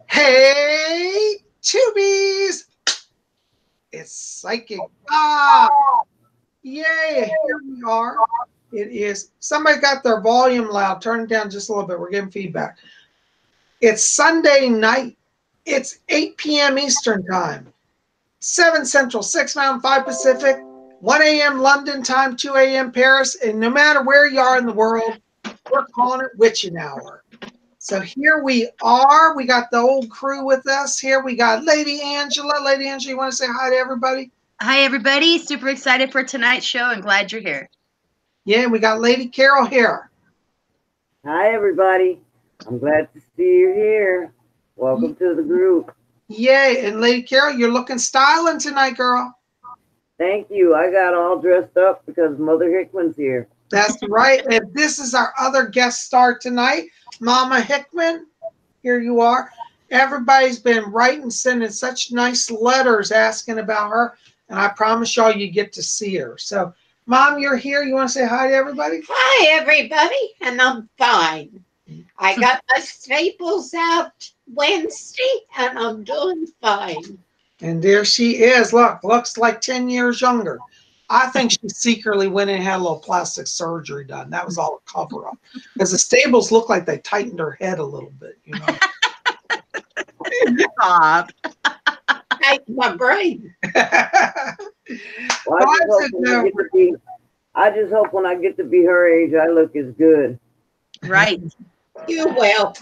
Hey, Tubies! It's Psychic Bob. Yay, here we are. It is, somebody got their volume loud. Turn it down just a little bit. We're getting feedback. It's Sunday night. It's 8 p.m. Eastern Time, 7 Central, 6 Mountain, 5 Pacific, 1 a.m. London time, 2 a.m. Paris. And no matter where you are in the world, we're calling it Witching Hour. So here we are. We got the old crew with us here. We got Lady Angela. Lady Angela, you want to say hi to everybody? Hi, everybody. Super excited for tonight's show and glad you're here. Yeah, we got Lady Carol here. Hi, everybody. I'm glad to see you here. Welcome to the group. Yay. And Lady Carol, you're looking styling tonight, girl. Thank you. I got all dressed up because Mother Hickman's here. That's right. And this is our other guest star tonight, Mama Hickman. Here you are. Everybody's been writing, sending such nice letters asking about her. And I promise y'all you get to see her. So, Mom, you're here. You want to say hi to everybody? Hi, everybody. And I'm fine. I got my staples out Wednesday, and I'm doing fine. And there she is. Look, looks like 10 years younger. I think she secretly went and had a little plastic surgery done. That was all a cover up. Because the staples look like they tightened her head a little bit, you know. Bob. Tighten my brain. Well, I just hope when I get to be her age, I look as good. Right. You will.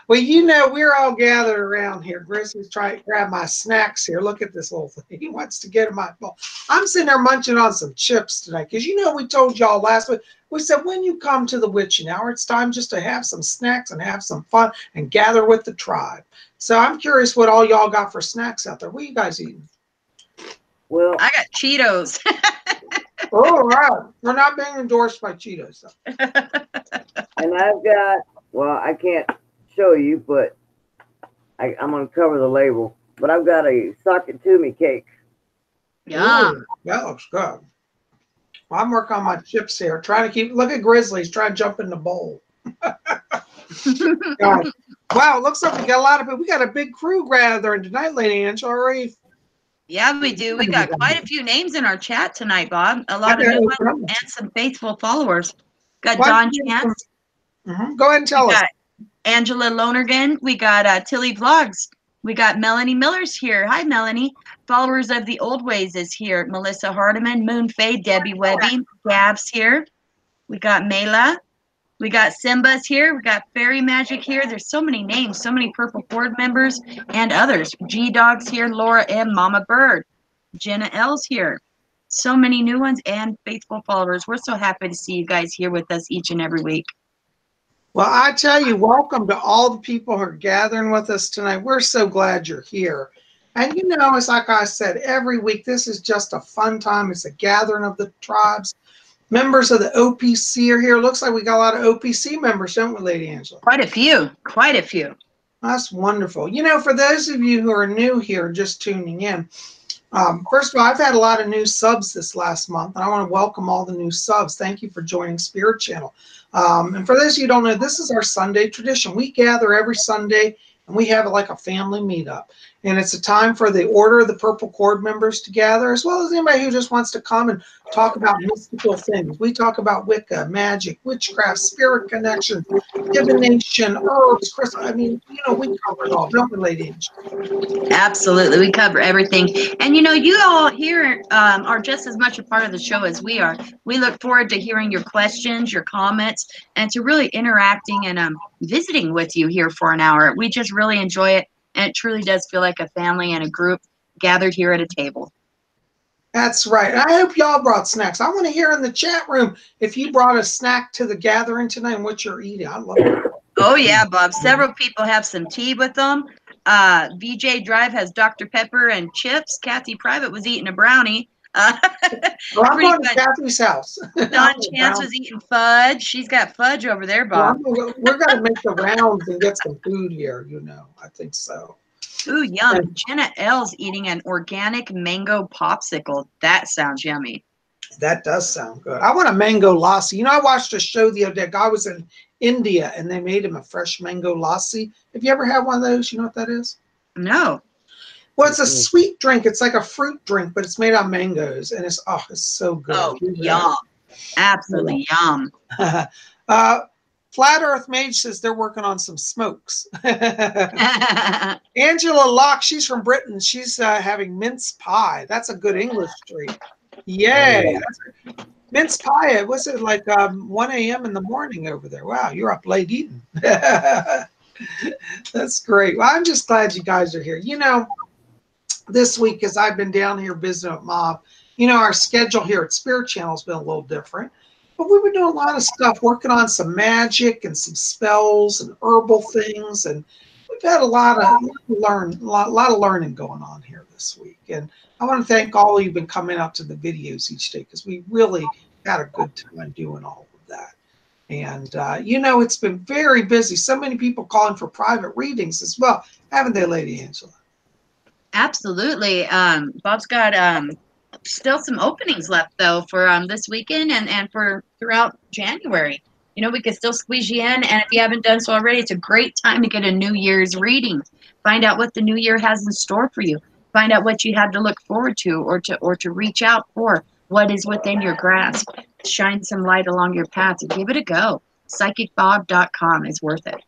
Well, you know, we're all gathered around here. Grizzly's trying to grab my snacks here. Look at this little thing. He wants to get in my bowl. I'm sitting there munching on some chips tonight because, you know, we told y'all last week, we said when you come to the Witching Hour, it's time just to have some snacks and have some fun and gather with the tribe. So I'm curious what all y'all got for snacks out there. What are you guys eating? Well, I got Cheetos. Oh, right. We're not being endorsed by Cheetos. So. and I've got, well, I can't show you, but I'm going to cover the label. But I've got a socket Toomey cake. Yeah. That looks good. Well, I'm working on my chips here. Trying to keep, look at Grizzlies trying to jump in the bowl. God. Wow, it looks like we got a lot of people. We got a big crew gathering tonight, Lady Angela. Already. Yeah, we do. We got quite a few names in our chat tonight, Bob. A lot of new ones and some faithful followers. Got Don Chance. Go ahead and tell us. Angela Lonergan. We got Tilly Vlogs. We got Melanie Miller's here. Hi, Melanie. Followers of the Old Ways is here. Melissa Hardiman, Moon Faye, Debbie Webby, Gab's here. We got Mela. We got Simba's here. We got Fairy Magic here. There's so many names, so many Purple Board members and others. G-Dog's here. Laura M. Mama Bird. Jenna L's here. So many new ones and faithful followers. We're so happy to see you guys here with us each and every week. Well, I tell you, welcome to all the people who are gathering with us tonight. We're so glad you're here. And you know, it's like I said, every week, this is just a fun time. It's a gathering of the tribes. Members of the OPC are here. Looks like we got a lot of OPC members, don't we, Lady Angela? Quite a few. Quite a few. That's wonderful. You know, for those of you who are new here, just tuning in, first of all, I've had a lot of new subs this last month, and I want to welcome all the new subs. Thank you for joining Spirit Channel. And for those of you who don't know, this is our Sunday tradition. We gather every Sunday, and we have like a family meetup. And it's a time for the Order of the Purple Cord members to gather, as well as anybody who just wants to come and talk about mystical things. We talk about Wicca, magic, witchcraft, spirit connection, divination, herbs, crystal. I mean, you know, we cover it all, don't we, Lady Angela? Absolutely. We cover everything. And, you know, you all here are just as much a part of the show as we are. We look forward to hearing your questions, your comments, and to really interacting and visiting with you here for an hour. We just really enjoy it. And it truly does feel like a family and a group gathered here at a table. That's right. I hope y'all brought snacks. I want to hear in the chat room if you brought a snack to the gathering tonight and what you're eating. I love it. Oh, yeah, Bob. Several people have some tea with them. VJ Drive has Dr. Pepper and chips. Kathy Private was eating a brownie. Well, I'm going to Kathy's house. Don Chance was eating fudge. She's got fudge over there, Bob. Well, we're going to make the rounds and get some food here, you know. I think so. Ooh, yum. Jenna L's eating an organic mango popsicle. That sounds yummy. That does sound good. I want a mango lassi. You know, I watched a show the other day. A guy was in India and they made him a fresh mango lassi. Have you ever had one of those? You know what that is? No. Well, it's a sweet drink. It's like a fruit drink, but it's made out of mangoes, and it's so good. Oh, yum! Absolutely yum. Flat Earth Mage says they're working on some smokes. Angela Locke, she's from Britain. She's having mince pie. That's a good English treat. Yay! Mince pie. What's it like? 1 a.m. in the morning over there. Wow, you're up late eating. That's great. Well, I'm just glad you guys are here. You know, this week, as I've been down here visiting with Mom, you know, our schedule here at Spirit Channel has been a little different. But we've been doing a lot of stuff, working on some magic and some spells and herbal things. And we've had a lot of learning going on here this week. And I want to thank all of you who've been coming out to the videos each day, because we really had a good time doing all of that. And, you know, it's been very busy. So many people calling for private readings as well. Haven't they, Lady Angela? Absolutely. Bob's got still some openings left, though, for this weekend and for throughout January. You know, we could still squeeze you in. And if you haven't done so already, it's a great time to get a New Year's reading. Find out what the new year has in store for you. Find out what you have to look forward to or to reach out for, what is within your grasp. Shine some light along your path and give it a go. PsychicBob.com is worth it.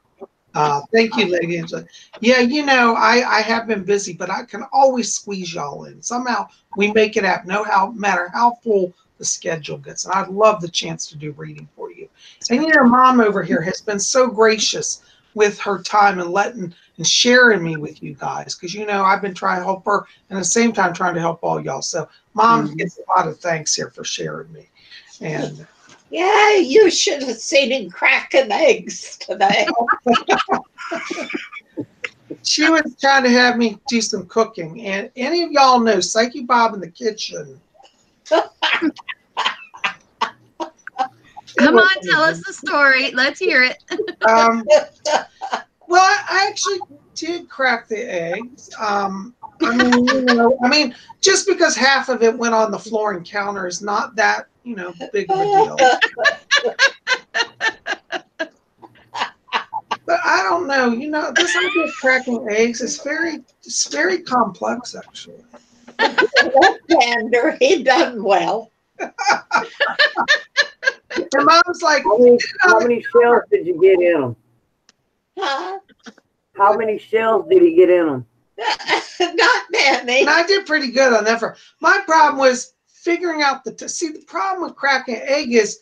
Thank you, Lady Angela. Yeah, you know, I have been busy, but I can always squeeze y'all in. Somehow we make it happen, no matter how full the schedule gets. And I'd love the chance to do reading for you. And you know, Mom over here has been so gracious with her time and letting and sharing me with you guys, because you know I've been trying to help her and at the same time trying to help all y'all. So Mom gets a lot of thanks here for sharing me. And yeah, you should have seen him cracking eggs today. She was trying to have me do some cooking, and any of y'all know Psyche Bob in the kitchen. Come on, tell us the story. Let's hear it. Well, I actually did crack the eggs. I mean, just because half of it went on the floor and counter is not that, you know, big of a deal. But I don't know. You know, this idea of cracking eggs is very complex, actually. Left-hander, he done well. And Mom's like, how many shells did you get in them? Huh? How many shells did he get in them? Not many. and I did pretty good on that. My problem was figuring out the problem with cracking an egg is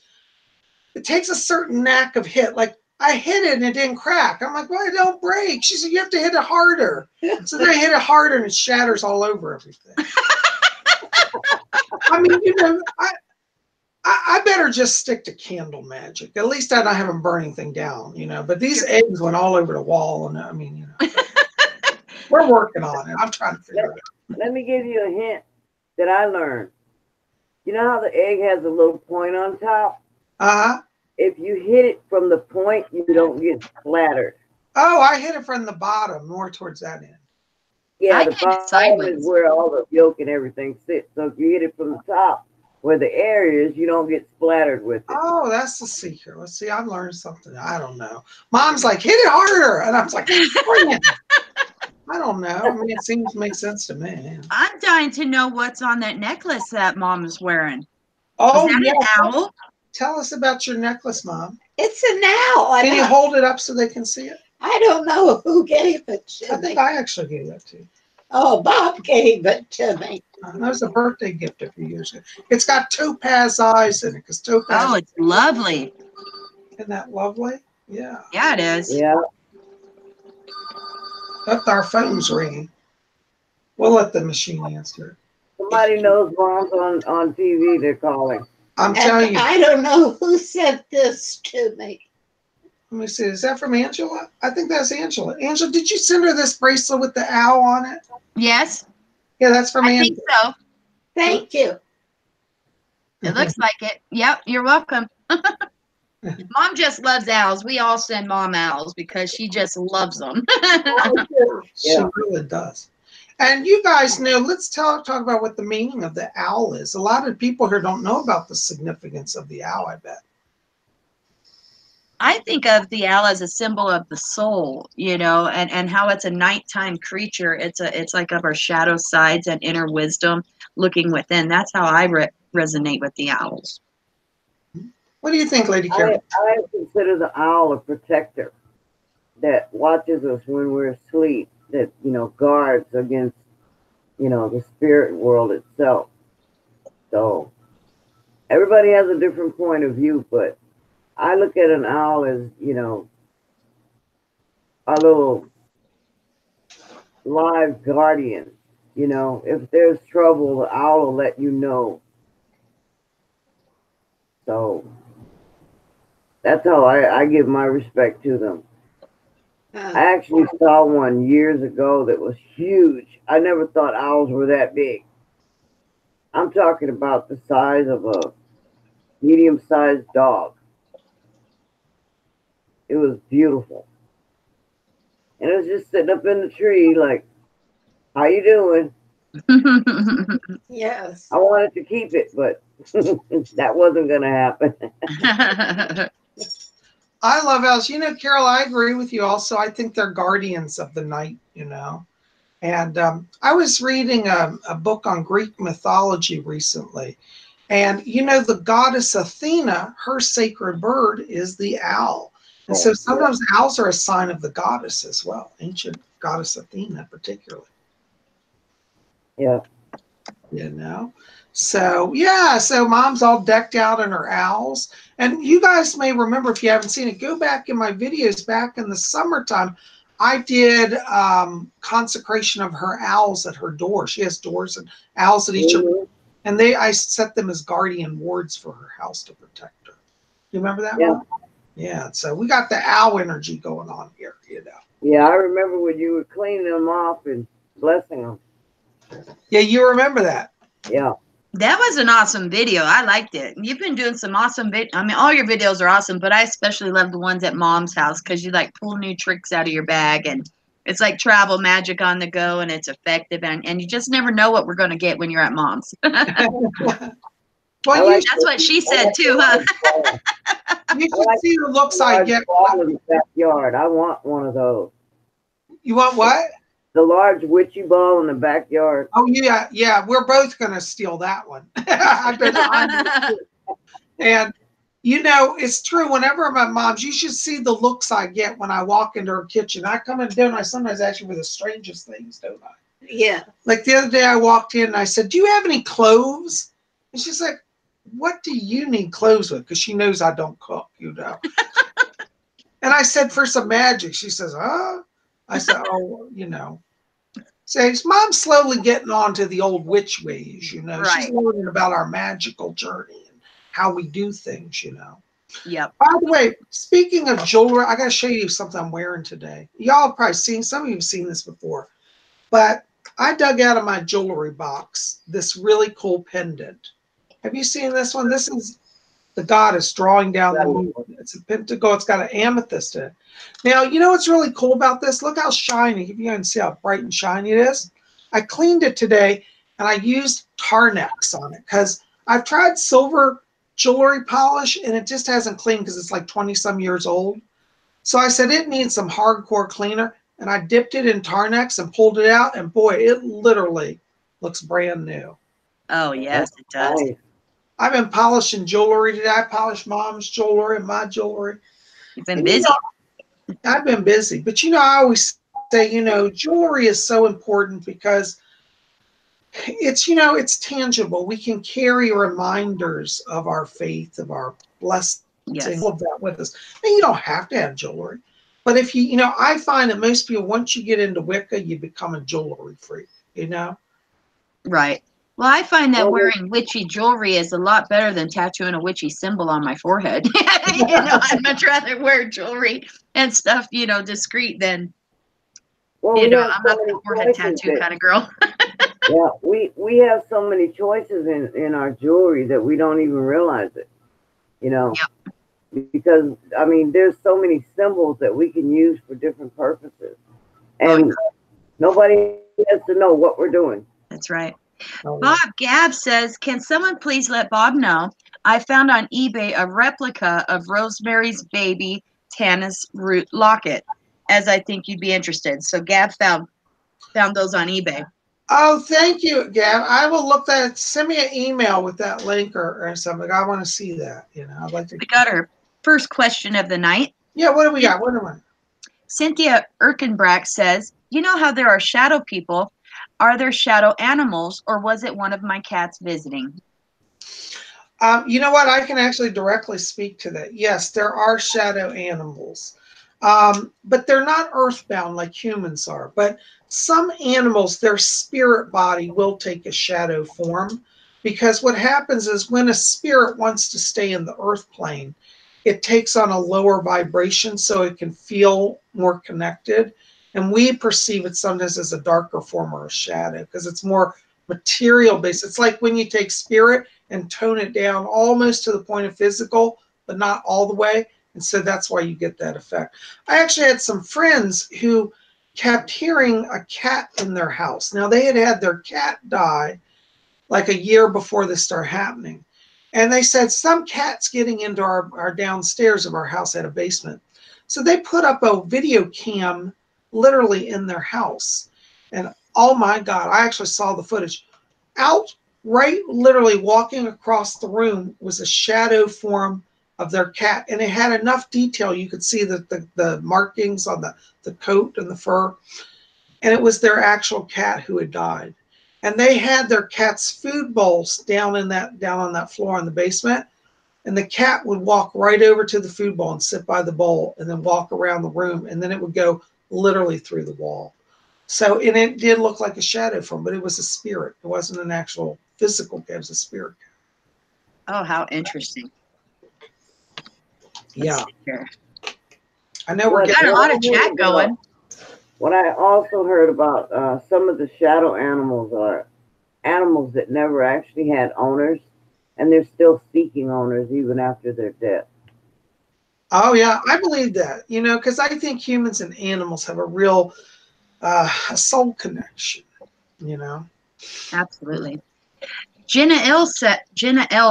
it takes a certain knack of hit. Like I hit it and it didn't crack. I'm like, well, it don't break. She said, you have to hit it harder. So then I hit it harder and it shatters all over everything. I mean, you know, I better just stick to candle magic. At least I don't have them burn anything down, you know. But these eggs went all over the wall, and I mean, you know, we're working on it. I'm trying to figure it out. Let me give you a hint that I learned. You know how the egg has a little point on top? If you hit it from the point, you don't get splattered. Oh, I hit it from the bottom, more towards that end. Yeah, the bottom is where all the yolk and everything sits. So if you hit it from the top, where the air is, you don't get splattered with it. Oh, that's the secret. Let's see, I've learned something. I don't know. Mom's like, hit it harder. And I was like, I don't know. I mean, it seems to make sense to me. I'm dying to know what's on that necklace that Mom is wearing. Oh, is that an owl? Tell us about your necklace, Mom. It's an owl. Can you hold it up so they can see it? I don't know who gave it to me. I think I actually gave that to you. Oh, Bob gave it to me. That was a birthday gift a few years ago. It's got topaz eyes in it because topaz. Oh, it's lovely. Isn't that lovely? Yeah. Yeah, it is. Yeah. Our phone's ringing. We'll let the machine answer. Somebody knows Mom's on TV. They're calling. I'm telling you. I don't know who sent this to me. Let me see. Is that from Angela? I think that's Angela. Angela, did you send her this bracelet with the owl on it? Yes. Yeah, that's from Angela. I think so. Thank you. It looks like it. Yep, you're welcome. Mom just loves owls. We all send Mom owls because she just loves them. She really does. And you guys know, let's talk about what the meaning of the owl is. A lot of people here don't know about the significance of the owl, I bet. I think of the owl as a symbol of the soul, and how it's a nighttime creature. It's like of our shadow sides and inner wisdom looking within. That's how I resonate with the owls. What do you think, Lady Carol? I consider the owl a protector that watches us when we're asleep, that, guards against, the spirit world itself. So everybody has a different point of view, but I look at an owl as, our little live guardian. If there's trouble, the owl will let you know. So that's how I give my respect to them. I actually saw one years ago that was huge. I never thought owls were that big. I'm talking about the size of a medium-sized dog. It was beautiful. And it was just sitting up in the tree like, how you doing? Yes. I wanted to keep it, but that wasn't going to happen. I love owls. Carol, I agree with you also. I think they're guardians of the night, And I was reading a book on Greek mythology recently. And, the goddess Athena, her sacred bird is the owl. And so sometimes owls are a sign of the goddess as well, ancient goddess Athena particularly. Yeah. So, so Mom's all decked out in her owls. And you guys may remember, if you haven't seen it, go back in my videos back in the summertime. I did consecration of her owls at her door. She has doors and owls at each of them. And I set them as guardian wards for her house to protect her. You remember that, Mom? Yeah, so we got the owl energy going on here, Yeah, I remember when you were cleaning them off and blessing them. Yeah, you remember that. Yeah. That was an awesome video. I liked it. You've been doing some awesome all your videos are awesome, but I especially love the ones at Mom's house because you pull new tricks out of your bag, and it's like travel magic on the go, and it's effective, and you just never know what we're going to get when you're at Mom's. Well, that's what she said too, huh? You should see the looks I get. In the backyard. I want one of those. You want what? The large witchy ball in the backyard. Oh yeah. We're both gonna steal that one. I've been and it's true. Whenever I'm at Mom's, you should see the looks I get when I walk into her kitchen. I come in there and I sometimes ask you for the strangest things, don't I? Yeah. Like the other day, I walked in and I said, "Do you have any cloves?" And she's like, "What do you need cloves with?" Because she knows I don't cook, And I said, "For some magic." She says, "Huh?" I said, "Oh, So Mom's slowly getting on to the old witch ways, Right. She's learning about our magical journey and how we do things, Yep. By the way, speaking of jewelry, I got to show you something I'm wearing today. Y'all have probably seen, some of you have seen this before, but I dug out of my jewelry box this really cool pendant. Have you seen this one? This is the goddess drawing down the moon. It's a pentacle. It's got an amethyst in it. Now, what's really cool about this? Look how shiny. If you can see how bright and shiny it is. I cleaned it today, and I used Tarnex on it because I've tried silver jewelry polish, and it just hasn't cleaned because it's like 20-some years old. So I said it needs some hardcore cleaner, and I dipped it in Tarnex and pulled it out, and boy, it literally looks brand new. Oh, yes, it does. Nice. I've been polishing jewelry today. I polished Mom's jewelry and my jewelry. You've been busy. I've been busy. But, I always say, jewelry is so important because it's tangible. We can carry reminders of our faith, of our blessings, all of that with us. And you don't have to have jewelry. But if I find that most people, once you get into Wicca, you become a jewelry freak, Right. Well, I find that wearing witchy jewelry is a lot better than tattooing a witchy symbol on my forehead. I'd much rather wear jewelry and stuff, discreet than, I'm not the forehead tattoo kind of girl. Yeah, we have so many choices in our jewelry that we don't even realize it, Yep. Because, there's so many symbols that we can use for different purposes. And nobody has to know what we're doing. That's right. Oh, Bob Gab says, can someone please let Bob know? I found on eBay a replica of Rosemary's Baby Tana's root locket, as I think you'd be interested. So Gab found those on eBay. oh, thank you, Gab. I will look that. Send me an email with that link or something. I want to see that. You know, I'd like to. We got our first question of the night. Yeah, what do we got? What do we? Cynthia Erkenbrack says, you know how there are shadow people? Are there shadow animals, or was it one of my cats visiting? You know what? I can actually directly speak to that. Yes, there are shadow animals, but they're not earthbound like humans are. But some animals, their spirit body will take a shadow form, because what happens is when a spirit wants to stay in the earth plane, it takes on a lower vibration so it can feel more connected. And we perceive it sometimes as a darker form or a shadow because it's more material based. It's like when you take spirit and tone it down almost to the point of physical, but not all the way. And so that's why you get that effect. I actually had some friends who kept hearing a cat in their house. Now, they had had their cat die like a year before this started happening. And they said some cat's getting into our downstairs of our house at a basement. So they put up a video cam literally in their house. And oh my God, I actually saw the footage. Out right, literally walking across the room was a shadow form of their cat. And it had enough detail. You could see the markings on the coat and the fur. And it was their actual cat who had died. And they had their cat's food bowls down on that floor in the basement. And the cat would walk right over to the food bowl and sit by the bowl and then walk around the room. And then it would go literally through the wall. So, and it did look like a shadow form, but it was a spirit. It wasn't an actual physical cat, it was a spirit. Oh, how interesting. Yeah. Here. I know we're got a lot of chat going. What I also heard about some of the shadow animals are animals that never actually had owners, and they're still seeking owners even after their death. Oh, yeah, I believe that, you know, because I think humans and animals have a real a soul connection, you know. Absolutely. Jenna L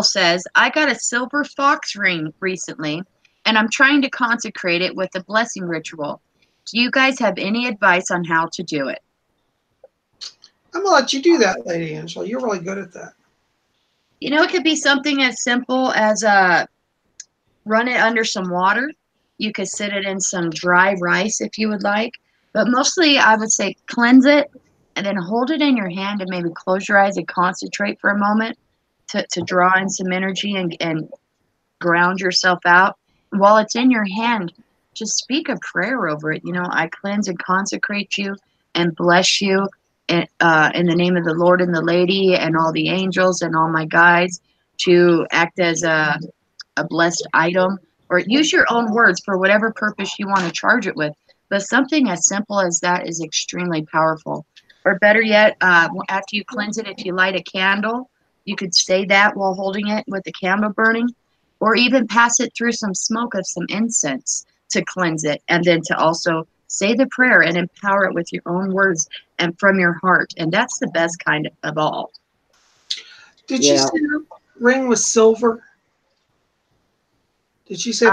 says, I got a silver fox ring recently, and I'm trying to consecrate it with a blessing ritual. Do you guys have any advice on how to do it? I'm going to let you do that, Lady Angela. You're really good at that. You know, it could be something as simple as run it under some water. You could sit it in some dry rice if you would like. But mostly, I would say cleanse it and then hold it in your hand and maybe close your eyes and concentrate for a moment to draw in some energy and ground yourself out. While it's in your hand, just speak a prayer over it. You know, I cleanse and consecrate you and bless you in the name of the Lord and the Lady and all the angels and all my guides to act as a blessed item, or use your own words for whatever purpose you want to charge it with. But something as simple as that is extremely powerful. Or better yet, after you cleanse it, if you light a candle, you could say that while holding it with the candle burning, or even pass it through some smoke of some incense to cleanse it, and then to also say the prayer and empower it with your own words and from your heart. And that's the best kind of all. Did you say the ring was silver? Did she say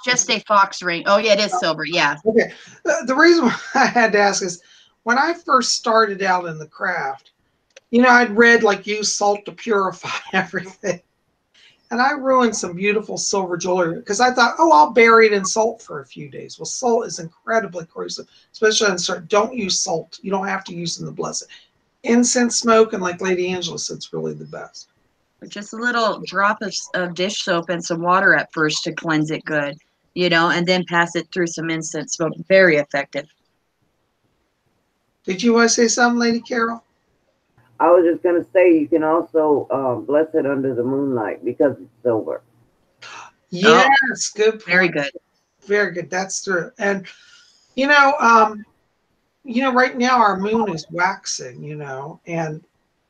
just a fox ring? Oh, yeah, it is silver. Yeah. Okay. The reason why I had to ask is when I first started out in the craft, you know, I'd read like use salt to purify everything. And I ruined some beautiful silver jewelry because I thought, oh, I'll bury it in salt for a few days. Well, salt is incredibly corrosive, especially on certain. Don't use salt. You don't have to use it in the blessed. Incense smoke, and like Lady Angela said, it's really the best. Just a little drop of dish soap and some water at first to cleanse it good, you know, and then pass it through some incense smoke. Very effective. Did you want to say something, Lady Carol? I was just going to say you can also bless it under the moonlight because it's silver. Yes, good point. Very good. Very good. That's true. And you know, right now our moon is waxing, you know, and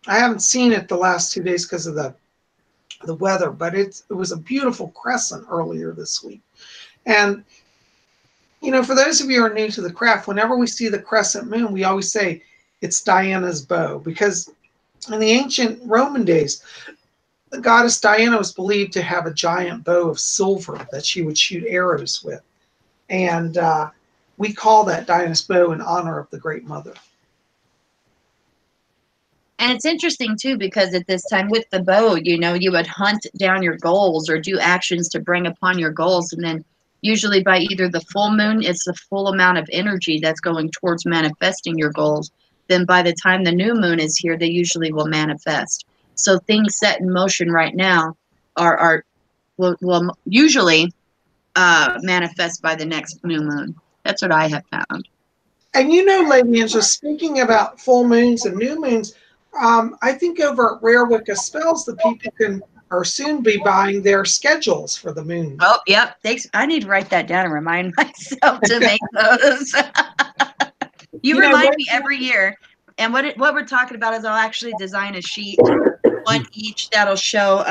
I haven't seen it the last 2 days because of the weather, but it was a beautiful crescent earlier this week. And you know, for those of you who are new to the craft, whenever we see the crescent moon, we always say, it's Diana's bow, because in the ancient Roman days, the goddess Diana was believed to have a giant bow of silver that she would shoot arrows with. And we call that Diana's bow in honor of the Great Mother. And it's interesting too, because at this time with the bow, you know, you would hunt down your goals or do actions to bring upon your goals. And then usually by either the full moon, it's the full amount of energy that's going towards manifesting your goals. Then by the time the new moon is here, they usually will manifest. So things set in motion right now will usually manifest by the next new moon. That's what I have found. And you know, Lady Angela, speaking about full moons and new moons, I think over at Rare Wicca Spells, the people can or soon be buying their schedules for the moon. Oh, yep. Thanks. I need to write that down and remind myself to make those. you remind me every year. And what we're talking about is I'll actually design a sheet, one each, that'll show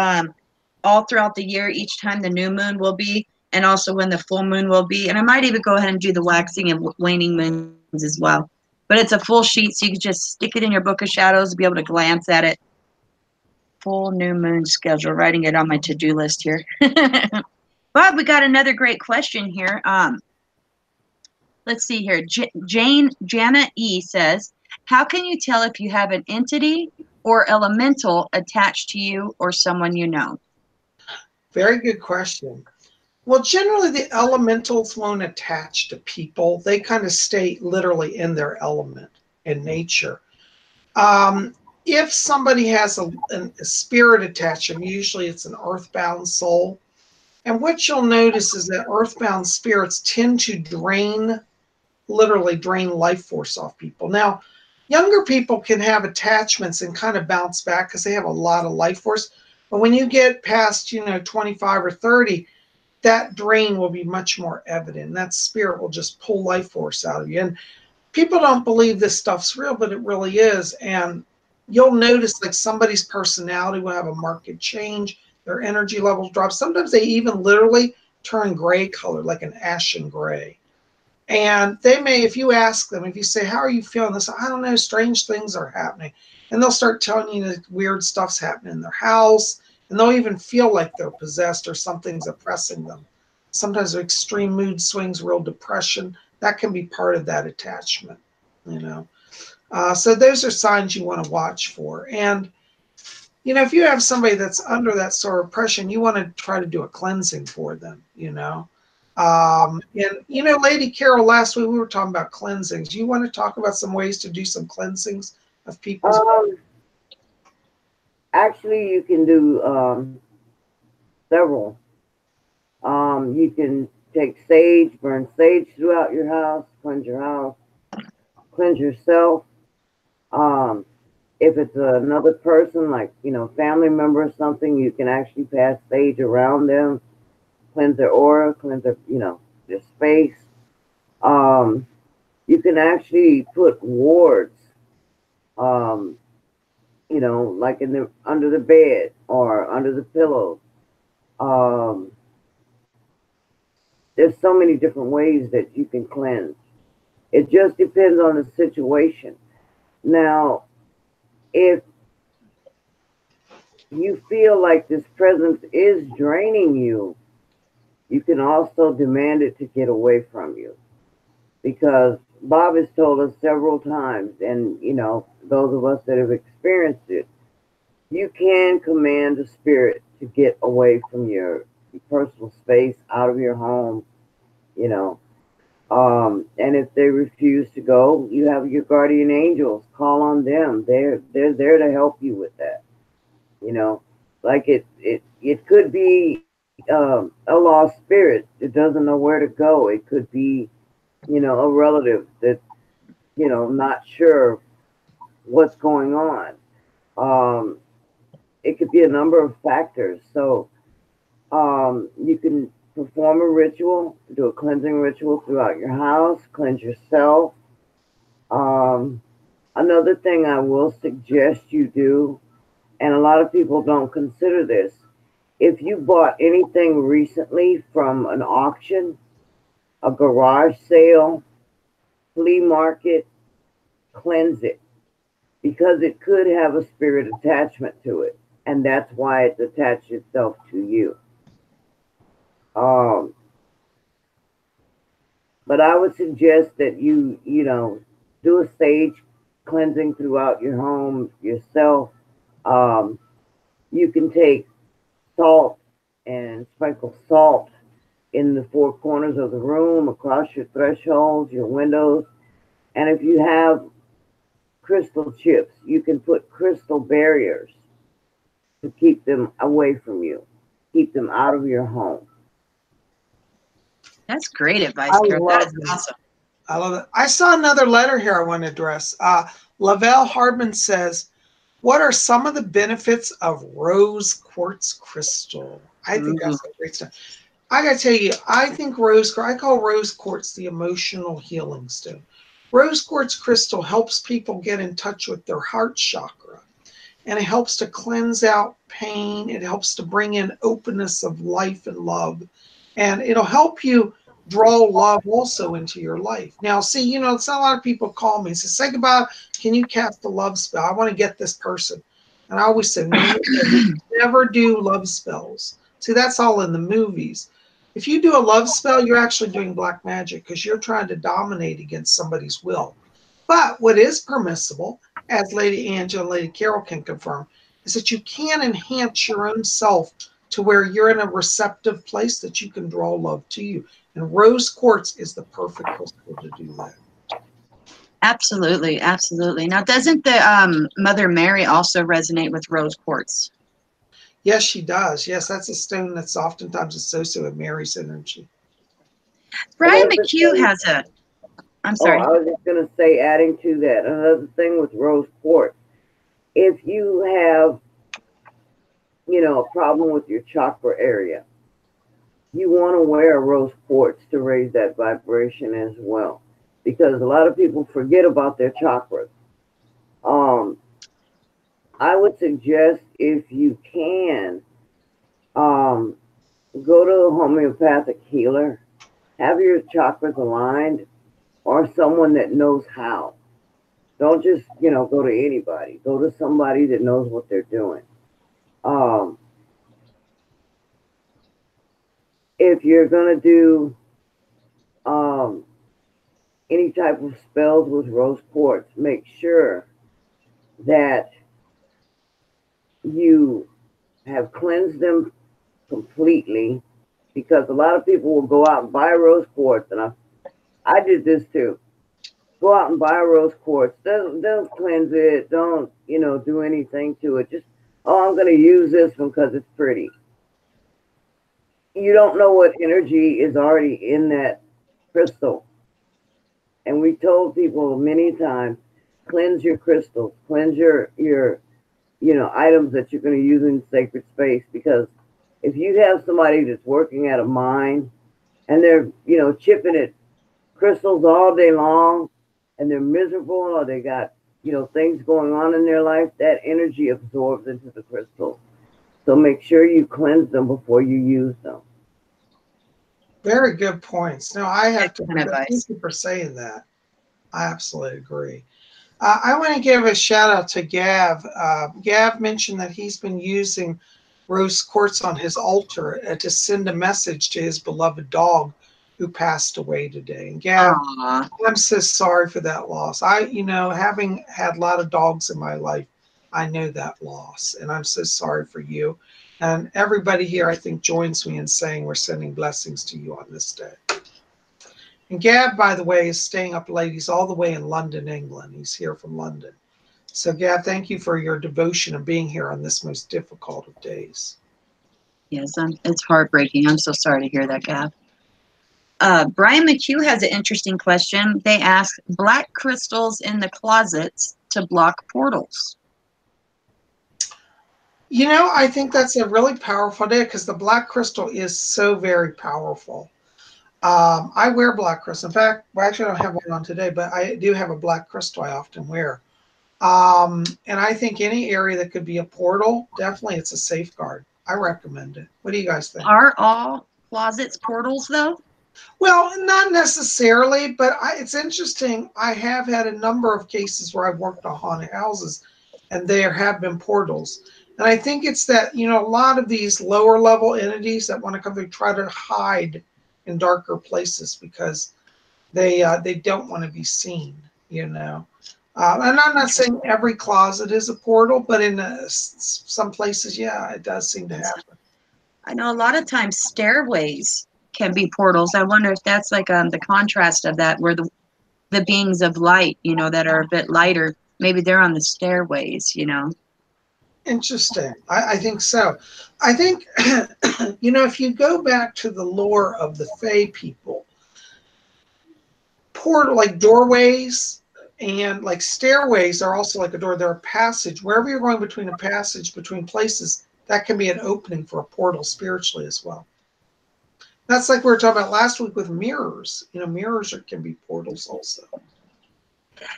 all throughout the year, each time the new moon will be, and also when the full moon will be. And I might even go ahead and do the waxing and waning moons as well. But it's a full sheet, so you can just stick it in your book of shadows and be able to glance at it. Full new moon schedule, writing it on my to-do list here. But we got another great question here. Let's see here. Jana E says, how can you tell if you have an entity or elemental attached to you or someone you know? Very good question. Well, generally the elementals won't attach to people. They kind of stay literally in their element in nature. If somebody has a spirit attached to them, usually it's an earthbound soul. And what you'll notice is that earthbound spirits tend to literally drain life force off people. Now, younger people can have attachments and kind of bounce back because they have a lot of life force. But when you get past, 25 or 30, that drain will be much more evident. That spirit will just pull life force out of you. And people don't believe this stuff's real, but it really is. And you'll notice like somebody's personality will have a marked change. Their energy levels drop. Sometimes they even literally turn gray color, like an ashen gray. And they may, if you ask them, if you say, how are you feeling? They say, I don't know, strange things are happening. And they'll start telling you that weird stuff's happening in their house. And they'll even feel like they're possessed or something's oppressing them. Sometimes extreme mood swings, real depression. That can be part of that attachment, So those are signs you want to watch for. And, if you have somebody that's under that sort of oppression, you want to try to do a cleansing for them, And, Lady Carol, last week we were talking about cleansings. You want to talk about some ways to do some cleansings of people's... Actually, you can do several. You can take sage, burn sage throughout your house, cleanse yourself. If it's another person, like, family member or something, you can actually pass sage around them, cleanse their aura, cleanse their, their space. You can actually put wards, like under the bed or under the pillows. There's so many different ways that you can cleanse. It just depends on the situation. Now, if you feel like this presence is draining you, you can also demand it to get away from you. Because Bob has told us several times, and those of us that have experienced it, you can command the spirit to get away from your personal space, out of your home, and if they refuse to go, you have your guardian angels. Call on them. They're there to help you with that. Like it could be a lost spirit that doesn't know where to go. It could be, a relative that, not sure what's going on. It could be a number of factors. So you can perform a ritual, do a cleansing ritual throughout your house, cleanse yourself. Another thing I will suggest you do, and a lot of people don't consider this, if you bought anything recently from an auction, a garage sale, flea market, cleanse it. because it could have a spirit attachment to it, and that's why it's attached itself to you. But I would suggest that you do a sage cleansing throughout your home yourself. You can take salt and sprinkle salt in the four corners of the room, across your thresholds, your windows. And if you have crystal chips, you can put crystal barriers to keep them away from you, keep them out of your home. That's great advice, Carol. That's awesome. I love it. I saw another letter here I want to address. Lavelle Hardman says, what are some of the benefits of rose quartz crystal? I think that's a great stuff. I got to tell you, I call rose quartz the emotional healing stone. Rose quartz crystal helps people get in touch with their heart chakra, and it helps to cleanse out pain. It helps to bring in openness of life and love, and it'll help you draw love also into your life. Now, see, it's not a lot of people call me and say, "Say goodbye. Can you cast a love spell? I want to get this person." And I always say, "No, never do love spells." See, that's all in the movies. If you do a love spell, you're actually doing black magic because you're trying to dominate against somebody's will. But what is permissible, as Lady Angela and Lady Carol can confirm, is that you can enhance your own self to where you're in a receptive place that you can draw love to you. And rose quartz is the perfect crystal to do that. Absolutely, absolutely. Now, doesn't the Mother Mary also resonate with rose quartz? Yes, she does. Yes, that's a stone that's oftentimes associated with Mary's energy. Brian McHugh has a... I'm sorry. Oh, I was just going to say, adding to that, another thing with rose quartz, if you have, a problem with your chakra area, you want to wear rose quartz to raise that vibration as well. Because a lot of people forget about their chakras. I would suggest, if you can, go to a homeopathic healer, have your chakras aligned, or someone that knows how. Don't just, go to anybody. Go to somebody that knows what they're doing. If you're going to do any type of spells with rose quartz, make sure that you have cleansed them completely, because a lot of people will go out and buy rose quartz, and I did this too. Go out and buy rose quartz. Don't cleanse it. Don't, do anything to it. Just, I'm going to use this one because it's pretty. You don't know what energy is already in that crystal. And we told people many times, cleanse your crystals, cleanse your items that you're going to use in sacred space. Because if you have somebody that's working at a mine and they're, chipping at crystals all day long, and they're miserable, or they got, things going on in their life, that energy absorbs into the crystal. So make sure you cleanse them before you use them. Very good points. No, I have to thank you for saying that. I absolutely agree. I want to give a shout out to Gav. Gav mentioned that he's been using rose quartz on his altar to send a message to his beloved dog who passed away today. And Gav, I'm so sorry for that loss. Having had a lot of dogs in my life, I know that loss, and I'm so sorry for you. And everybody here, I think, joins me in saying we're sending blessings to you on this day. And Gab, by the way, is staying up late. He's all the way in London, England. He's here from London. So, Gab, thank you for your devotion and being here on this most difficult of days. Yes, it's heartbreaking. I'm so sorry to hear that, Gab. Brian McHugh has an interesting question. They ask, black crystals in the closets to block portals. I think that's a really powerful day because the black crystal is so very powerful. I wear black crystal. In fact, actually, I don't have one on today, but I do have a black crystal I often wear. And I think any area that could be a portal, definitely it's a safeguard. I recommend it. What do you guys think? Are all closets portals, though? Well, not necessarily, but it's interesting. I have had a number of cases where I've worked on haunted houses, and there have been portals. And I think it's that, you know, a lot of these lower level entities that want to come through try to hide in darker places because they don't want to be seen, you know. And I'm not saying every closet is a portal, but in some places, yeah, it does seem to happen. I know a lot of times stairways can be portals. I wonder if that's like the contrast of that, where the beings of light, you know, that are a bit lighter, maybe they're on the stairways, you know. Interesting. I think so. I think, you know, if you go back to the lore of the Fae people, portal like doorways and like stairways are also like a door. They're a passage. Wherever you're going between a passage between places, that can be an opening for a portal spiritually as well. That's like we were talking about last week with mirrors. You know, mirrors can be portals also.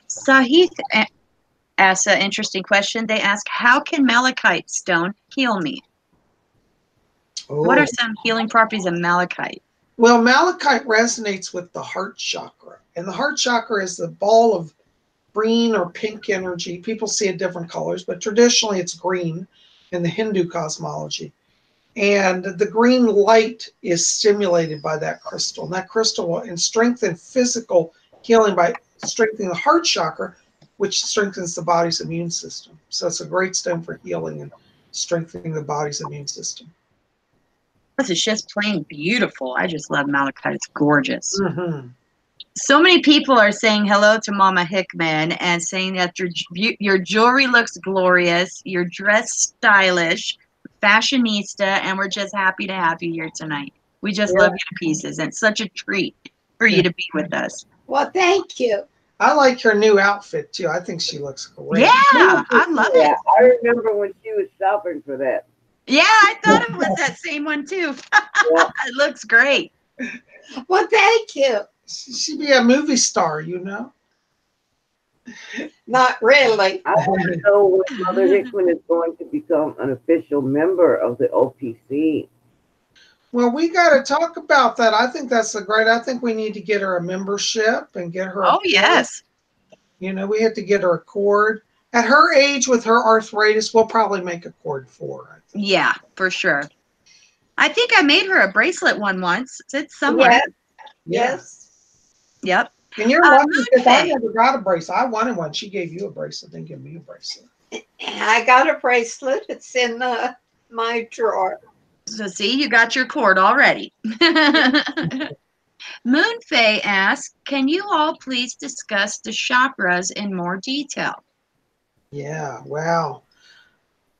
Sahith asks an interesting question. They ask, how can malachite stone heal me? Oh. What are some healing properties of malachite? Well, malachite resonates with the heart chakra. And the heart chakra is the ball of green or pink energy. People see it different colors, but traditionally it's green in the Hindu cosmology. And the green light is stimulated by that crystal. And that crystal will strengthen physical healing by strengthening the heart chakra, which strengthens the body's immune system. So it's a great stone for healing and strengthening the body's immune system. It's just plain beautiful. I just love malachite. It's gorgeous. Mm-hmm. So many people are saying hello to Mama Hickman and saying that your jewelry looks glorious, your dress stylish, fashionista, and we're just happy to have you here tonight. We just love you to pieces, and it's such a treat for you to be with us. Well, thank you. I like her new outfit too. I think she looks great. Yeah, I love it. I remember when she was shopping for that. Yeah, I thought it was that same one too. It looks great. Well, thank you. She'd be a movie star, you know. Not really. I want to know when Mother Hickman is going to become an official member of the OPC. Well, we got to talk about that. I think that's I think we need to get her a membership and get her. Oh, yes. You know, we have to get her a cord. At her age, with her arthritis, we'll probably make a cord for her. Yeah, for sure. I think I made her a bracelet once. It's somewhere. Yes. Yes. Yep. And you're lucky because I never got a bracelet. I wanted one. She gave you a bracelet, then give me a bracelet. I got a bracelet. It's in my drawer. So see, you got your cord already. Moonfae asks, can you all please discuss the chakras in more detail? Yeah, wow.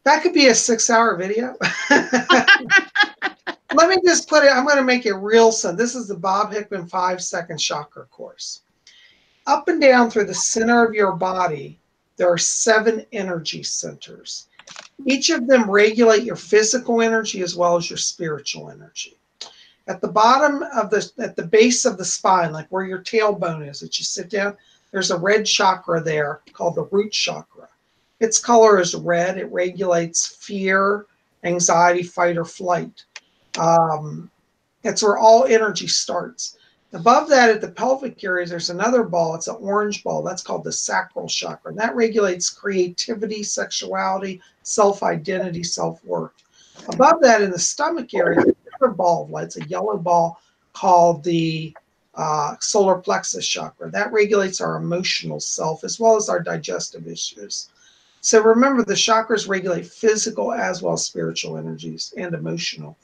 That could be a 6-hour video. Let me just put it, I'm going to make it real simple. This is the Bob Hickman 5-second chakra course. Up and down through the center of your body, there are 7 energy centers. Each of them regulate your physical energy as well as your spiritual energy. At the bottom of at the base of the spine, like where your tailbone is, that you sit down, there's a red chakra there called the root chakra. Its color is red. It regulates fear, anxiety, fight, or flight. That's where all energy starts. Above that, at the pelvic area, there's another ball. It's an orange ball. That's called the sacral chakra. And that regulates creativity, sexuality, self-identity, self-worth. Above that, in the stomach area, there's another ball of light. It's a yellow ball called the solar plexus chakra. That regulates our emotional self as well as our digestive issues. So remember, the chakras regulate physical as well as spiritual energies and emotional.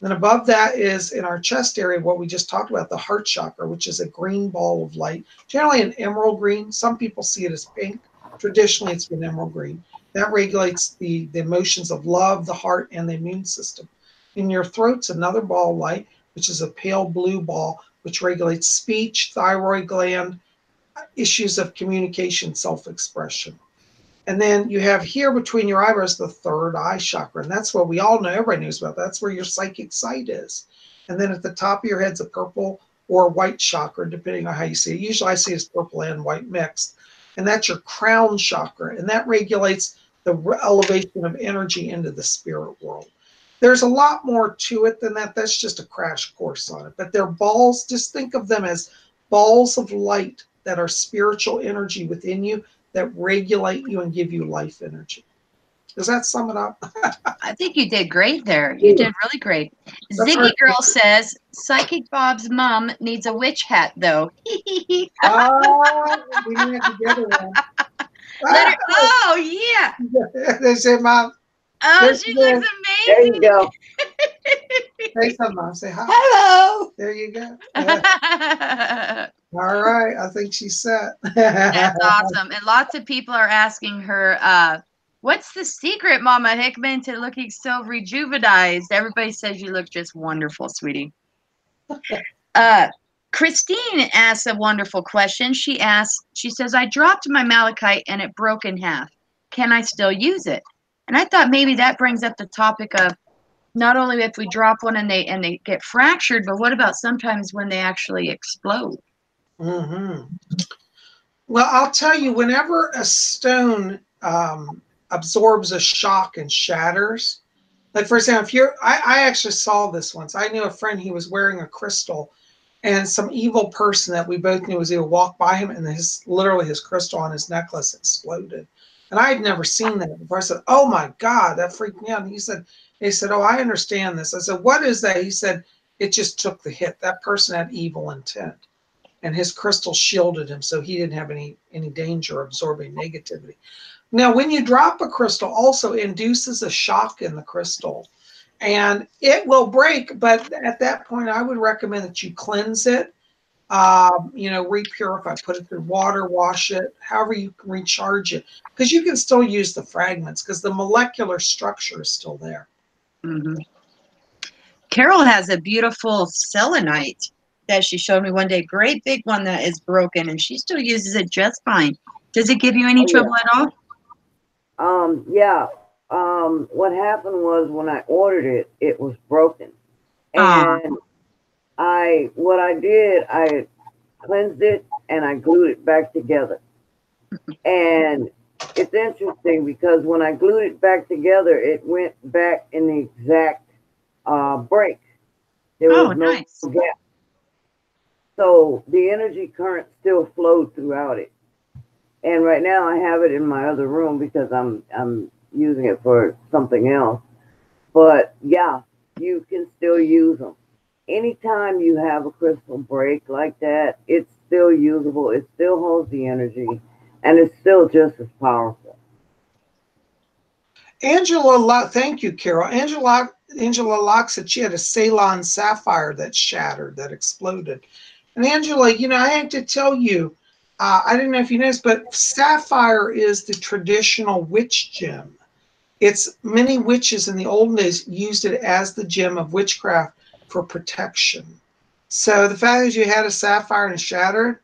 Then above that is in our chest area, what we just talked about, the heart chakra, which is a green ball of light, generally an emerald green. Some people see it as pink. Traditionally, it's been emerald green. That regulates the emotions of love, the heart, and the immune system. In your throat's another ball of light, which is a pale blue ball, which regulates speech, thyroid gland, issues of communication, self-expression. And then you have here between your eyebrows the third eye chakra. And that's what we all know, everybody knows about. That's where your psychic sight is. And then at the top of your head's a purple or white chakra, depending on how you see it. Usually I see it as purple and white mixed. And that's your crown chakra. And that regulates the elevation of energy into the spirit world. There's a lot more to it than that. That's just a crash course on it. But they're balls. Just think of them as balls of light that are spiritual energy within you that regulate you and give you life energy. Does that sum it up? I think you did great there. You did really great. Ziggy Girl says, Psychic Bob's mom needs a witch hat, though. We need to get one. Oh, yeah. They say, Mom. Oh, she looks amazing. There you go. Say something, Mom. Say hi. Hello. There you go. All right. I think she's set. That's awesome. And lots of people are asking her, what's the secret, Mama Hickman, to looking so rejuvenized? Everybody says you look just wonderful, sweetie. Christine asks a wonderful question. She says, I dropped my malachite and it broke in half. Can I still use it? And I thought maybe that brings up the topic of not only if we drop one and they get fractured, but what about sometimes when they actually explode? Mm-hmm. Well, I'll tell you, whenever a stone absorbs a shock and shatters, like for example, I actually saw this once. I knew a friend, he was wearing a crystal, and some evil person that we both knew was able to walk by him, and literally his crystal on his necklace exploded. And I had never seen that before. I said, oh my God, that freaked me out. And he said, oh, I understand this. I said, what is that? He said, it just took the hit. That person had evil intent. And his crystal shielded him, so he didn't have any danger of absorbing negativity. Now, when you drop a crystal, also induces a shock in the crystal. And it will break, but at that point, I would recommend that you cleanse it. Repurify, put it through water, wash it, however you can recharge it, because you can still use the fragments because the molecular structure is still there. Mm-hmm. Carol has a beautiful selenite that she showed me one day, great big one that is broken, and she still uses it just fine. Does it give you any trouble at all? Yeah. What happened was when I ordered it, it was broken, and I cleansed it and I glued it back together. And it's interesting because when I glued it back together, it went back in the exact break. There was no gap. So the energy current still flowed throughout it. And right now I have it in my other room because I'm using it for something else. But yeah, you can still use them. Anytime you have a crystal break like that, it's still usable. It still holds the energy, and it's still just as powerful. Angela, thank you, Carol. Angela Locke said she had a Ceylon sapphire that shattered, that exploded. And Angela, I have to tell you, I don't know if you noticed, but sapphire is the traditional witch gem. It's many witches in the old days used it as the gem of witchcraft for protection. So the fact that you had a sapphire and it shattered,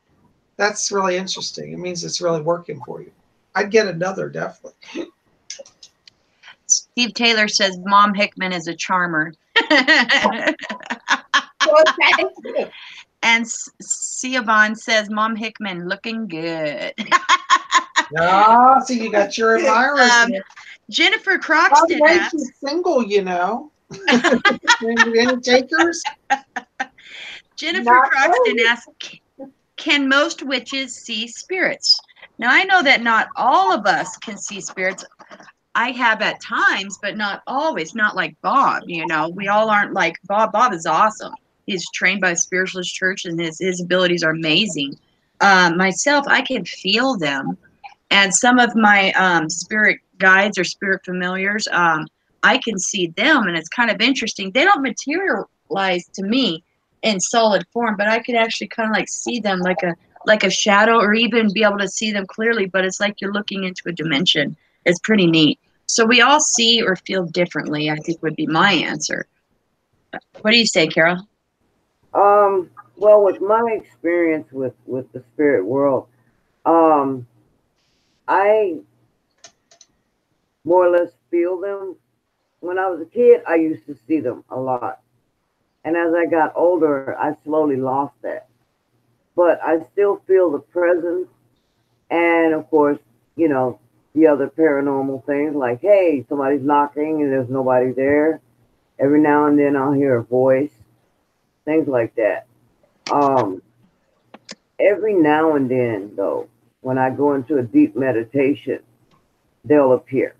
that's really interesting. It means it's really working for you. I'd get another, definitely. Steve Taylor says Mom Hickman is a charmer. And Siobhan says Mom Hickman looking good. So you got your admirers. Jennifer Croxton asks, she's single, Any takers? Jennifer Croxton asks, can most witches see spirits? Now, I know that not all of us can see spirits. I have at times, but not always. Not like Bob, we all aren't like Bob. Bob is awesome. He's trained by a spiritualist church, and his abilities are amazing. Myself, I can feel them. And some of my spirit guides or spirit familiars, I can see them, and it's kind of interesting. They don't materialize to me in solid form, but I could actually kind of like see them like a shadow, or even be able to see them clearly, but it's like you're looking into a dimension. It's pretty neat. So we all see or feel differently, I think would be my answer. What do you say, Carol? Well, with my experience with the spirit world, I more or less feel them. When I was a kid, I used to see them a lot. And as I got older, I slowly lost that. But I still feel the presence. And of course, the other paranormal things like, hey, somebody's knocking and there's nobody there. Every now and then I'll hear a voice, things like that. Every now and then, though, when I go into a deep meditation, they'll appear.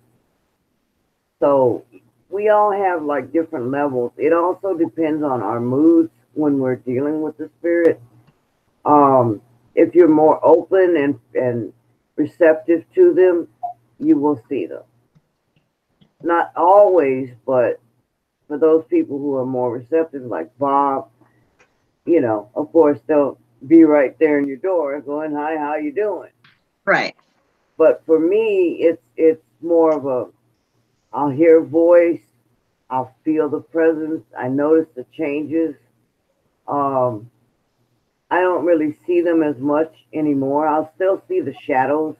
So we all have like different levels. It also depends on our moods when we're dealing with the spirit. If you're more open and receptive to them, you will see them. Not always, but for those people who are more receptive, like Bob, of course, they'll be right there in your door going, hi, how you doing? Right. But for me, it's more of I'll hear a voice, I'll feel the presence, I notice the changes. I don't really see them as much anymore. I'll still see the shadows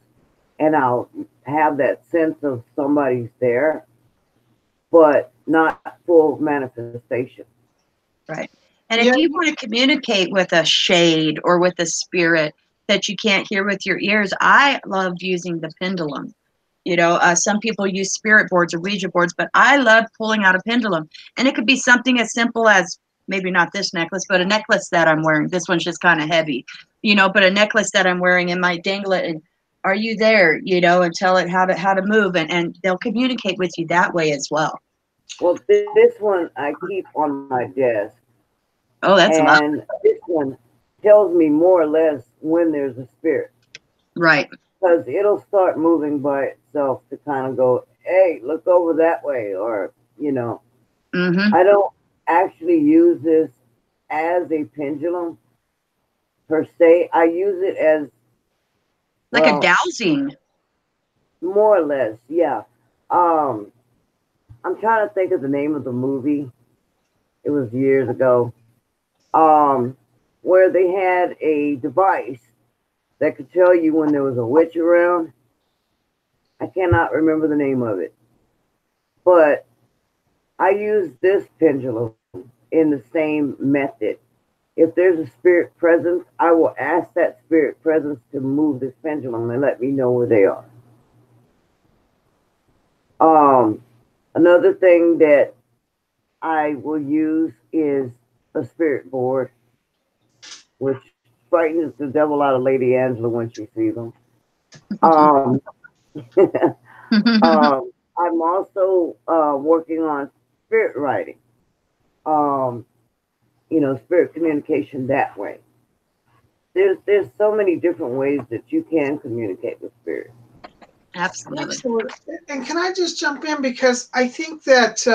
and I'll have that sense of somebody's there, but not full manifestation. Right. And if you want to communicate with a shade or with a spirit that you can't hear with your ears, I love using the pendulum. Some people use spirit boards or Ouija boards, but I love pulling out a pendulum. And it could be something as simple as, maybe not this necklace, but a necklace that I'm wearing. This one's just kind of heavy, but a necklace that I'm wearing, and might dangle it and, are you there, and tell it how to move, and they'll communicate with you that way as well. Well, this one I keep on my desk. Oh, that's and this one tells me more or less when there's a spirit. Right. Because it'll start moving by itself to kind of go, hey, look over that way, or Mm-hmm. I don't actually use this as a pendulum per se. I use it as like a dowsing. More or less, yeah. I'm trying to think of the name of the movie. It was years ago. Where they had a device that could tell you when there was a witch around. I cannot remember the name of it. But I use this pendulum in the same method. If there's a spirit presence, I will ask that spirit presence to move this pendulum and let me know where they are. Another thing that I will use is a spirit board, which frightens the devil out of Lady Angela when she sees them. I'm also working on spirit writing, spirit communication that way. There's so many different ways that you can communicate with spirit. Absolutely. And can I just jump in, because I think that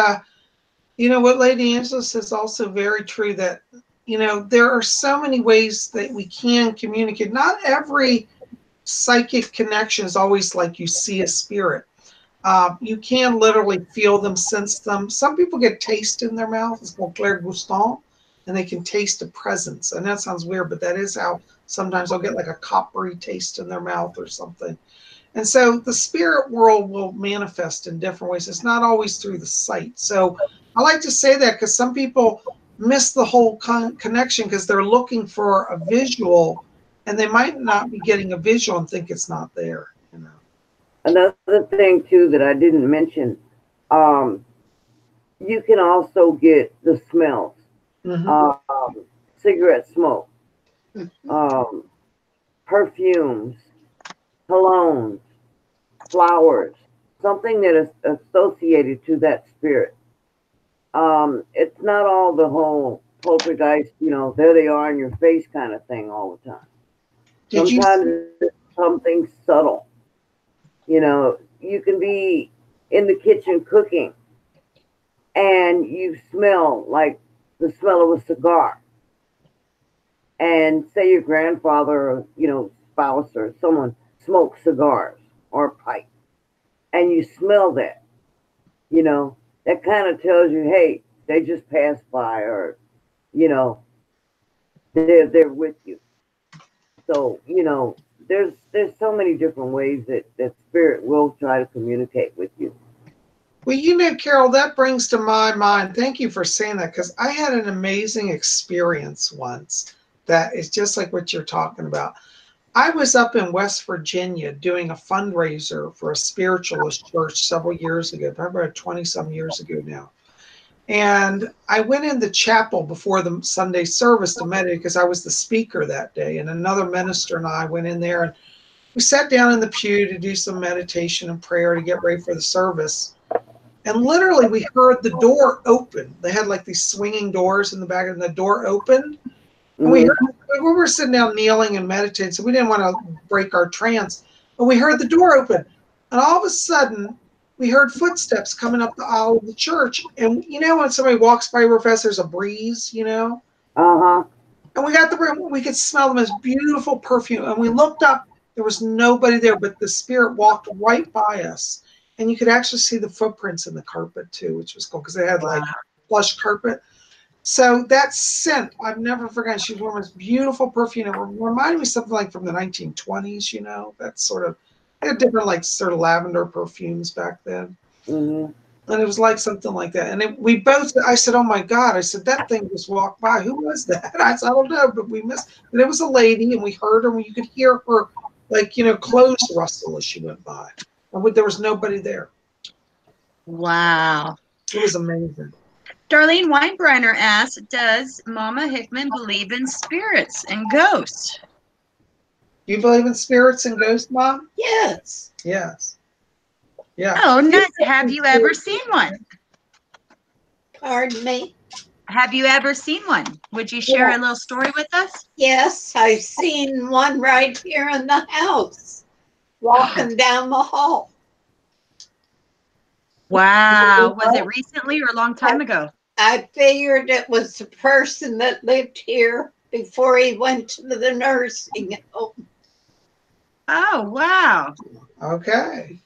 what Lady Angela says is also very true, that there are so many ways that we can communicate. Not every psychic connection is always like you see a spirit. You can literally feel them, sense them. Some people get taste in their mouth. It's called clairgustant, and they can taste a presence. And that sounds weird, but that is how sometimes they'll get like a coppery taste in their mouth or something. And so the spirit world will manifest in different ways. It's not always through the sight. So I like to say that because some people miss the whole connection because they're looking for a visual, and they might not be getting a visual and think it's not there. Another thing too that I didn't mention, you can also get the smells. Mm-hmm. Cigarette smoke, perfumes, colognes, flowers, something that is associated to that spirit. It's not all the whole poltergeist, there they are in your face kind of thing all the time. Sometimes it's something subtle. You can be in the kitchen cooking and you smell like the smell of a cigar. And say your grandfather or, spouse or someone smokes cigars or pipe, and you smell that, that kind of tells you, hey, they just passed by, or, they're with you. So, there's so many different ways that spirit will try to communicate with you. Well, Carol, that brings to my mind, thank you for saying that, because I had an amazing experience once that is just like what you're talking about. I was up in West Virginia doing a fundraiser for a spiritualist church several years ago, probably 20-some years ago now. And I went in the chapel before the Sunday service to meditate because I was the speaker that day. And another minister and I went in there and we sat down in the pew to do some meditation and prayer to get ready for the service. And literally we heard the door open. They had like these swinging doors in the back, and the door opened. And we were sitting down kneeling and meditating, so we didn't want to break our trance. But we heard the door open. And all of a sudden, we heard footsteps coming up the aisle of the church. And you know when somebody walks by real fast, there's a breeze, you know? Uh-huh. And we got the room, we could smell the most beautiful perfume. And we looked up, there was nobody there, but the spirit walked right by us. And you could actually see the footprints in the carpet too, which was cool because they had like plush carpet. So that scent, I've never forgotten. She wore this beautiful perfume. It reminded me of something like from the 1920s, you know, that sort of, they had different like sort of lavender perfumes back then. And it was like something like that. And we both, I said, oh my God, I said, that thing just walked by. Who was that? I said, I don't know, but we missed. But it was a lady, and we heard her, and you could hear her, like, you know, clothes rustle as she went by. And there was nobody there. Wow. It was amazing. Darlene Weinbrenner asks, does Mama Hickman believe in spirits and ghosts? You believe in spirits and ghosts, Mom? Yes. Yes. Yeah. Oh, nice. Have you ever seen one? Pardon me? Have you ever seen one? Would you share a little story with us? Yes, I've seen one right here in the house, walking down the hall. Wow. Was it recently or a long time ago? I figured it was the person that lived here before he went to the nursing home. Oh, wow. Okay.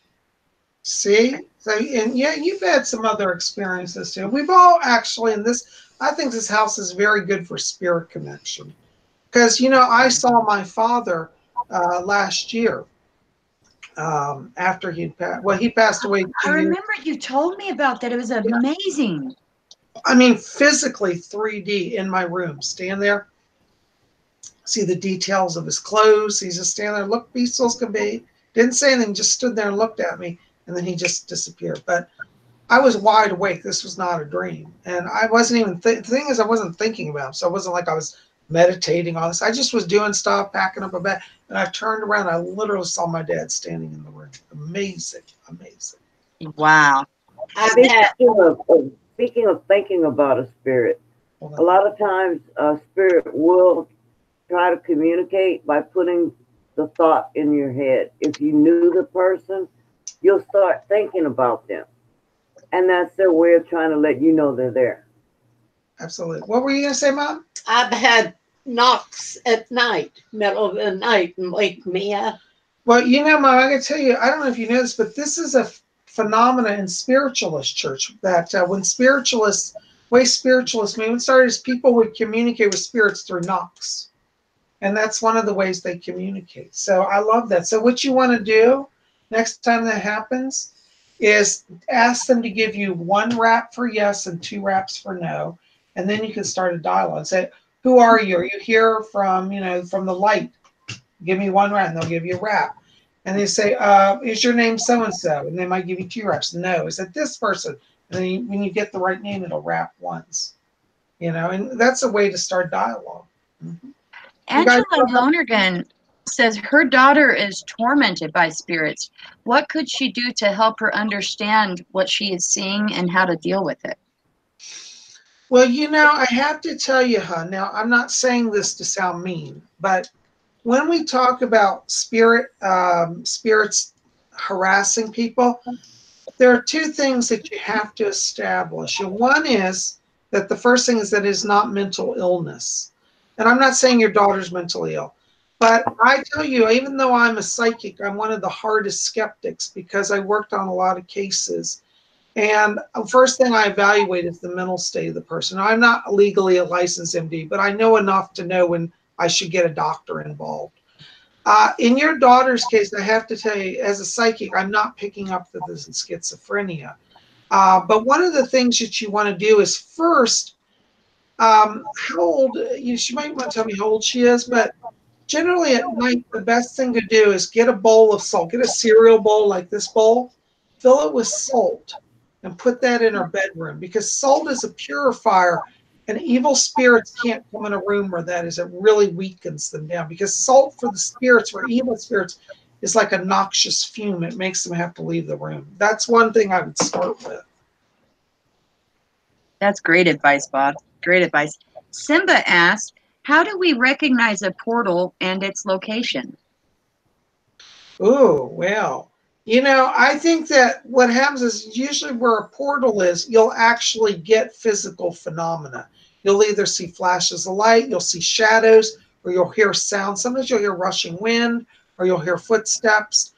See? So, and yeah, you've had some other experiences too. We've all actually, in this, I think this house is very good for spirit connection. Because, you know, I saw my father last year after he'd passed. Well, he passed away. I remember you told me about that. It was amazing. I mean, physically 3D in my room, stand there, see the details of his clothes. He's just standing there, looked peaceful as could be. Didn't say anything, just stood there and looked at me, and then he just disappeared. But I was wide awake. This was not a dream. And I wasn't even, the thing is, I wasn't thinking about him. So it wasn't like I was meditating on this. I just was doing stuff, packing up a bed. And I turned around, I literally saw my dad standing in the room. Amazing, amazing. Wow. Speaking of thinking about a spirit, a lot of times a spirit will try to communicate by putting the thought in your head. If you knew the person, you'll start thinking about them. And that's their way of trying to let you know they're there. Absolutely. What were you going to say, Mom? I've had knocks at night, middle of the night, and wake me up. Well, you know, Mom, I got to tell you, I don't know if you know this, but this is a phenomena in spiritualist church that when spiritualists, way spiritualist movement started is people would communicate with spirits through knocks. And that's one of the ways they communicate. So I love that. So what you want to do next time that happens is ask them to give you 1 rap for yes and 2 raps for no. And then you can start a dialogue. Say, who are you? Are you here from, you know, from the light? Give me 1 rap, and they'll give you a rap. And they say, is your name so-and-so? And they might give you 2 raps. No, is it this person? And then when you get the right name, it'll rap once. You know, and that's a way to start dialogue. Mm-hmm. Angela Lonergan says her daughter is tormented by spirits. What could she do to help her understand what she is seeing and how to deal with it? Well, you know, I have to tell you, hon, now I'm not saying this to sound mean, but when we talk about spirits harassing people, there are 2 things that you have to establish. One is that the first thing is that it is not mental illness. And I'm not saying your daughter's mentally ill, but I tell you, even though I'm a psychic, I'm one of the hardest skeptics because I worked on a lot of cases. And the first thing I evaluate is the mental state of the person. I'm not legally a licensed MD, but I know enough to know when I should get a doctor involved. In your daughter's case, I have to tell you, as a psychic, I'm not picking up that this is schizophrenia. But one of the things that you want to do is first, how old, she might want to tell me how old she is, but generally at night, the best thing to do is get a bowl of salt, get a cereal bowl like this bowl, fill it with salt, and put that in her bedroom, because salt is a purifier, and evil spirits can't come in a room where that is. It really weakens them down, because salt for the spirits, for evil spirits, is like a noxious fume. It makes them have to leave the room. That's one thing I would start with. That's great advice, Bob. Great advice. Simba asked, how do we recognize a portal and its location? Oh, well, I think that what happens is usually where a portal is, you'll actually get physical phenomena. You'll either see flashes of light, you'll see shadows, or you'll hear sounds. Sometimes you'll hear rushing wind, or you'll hear footsteps.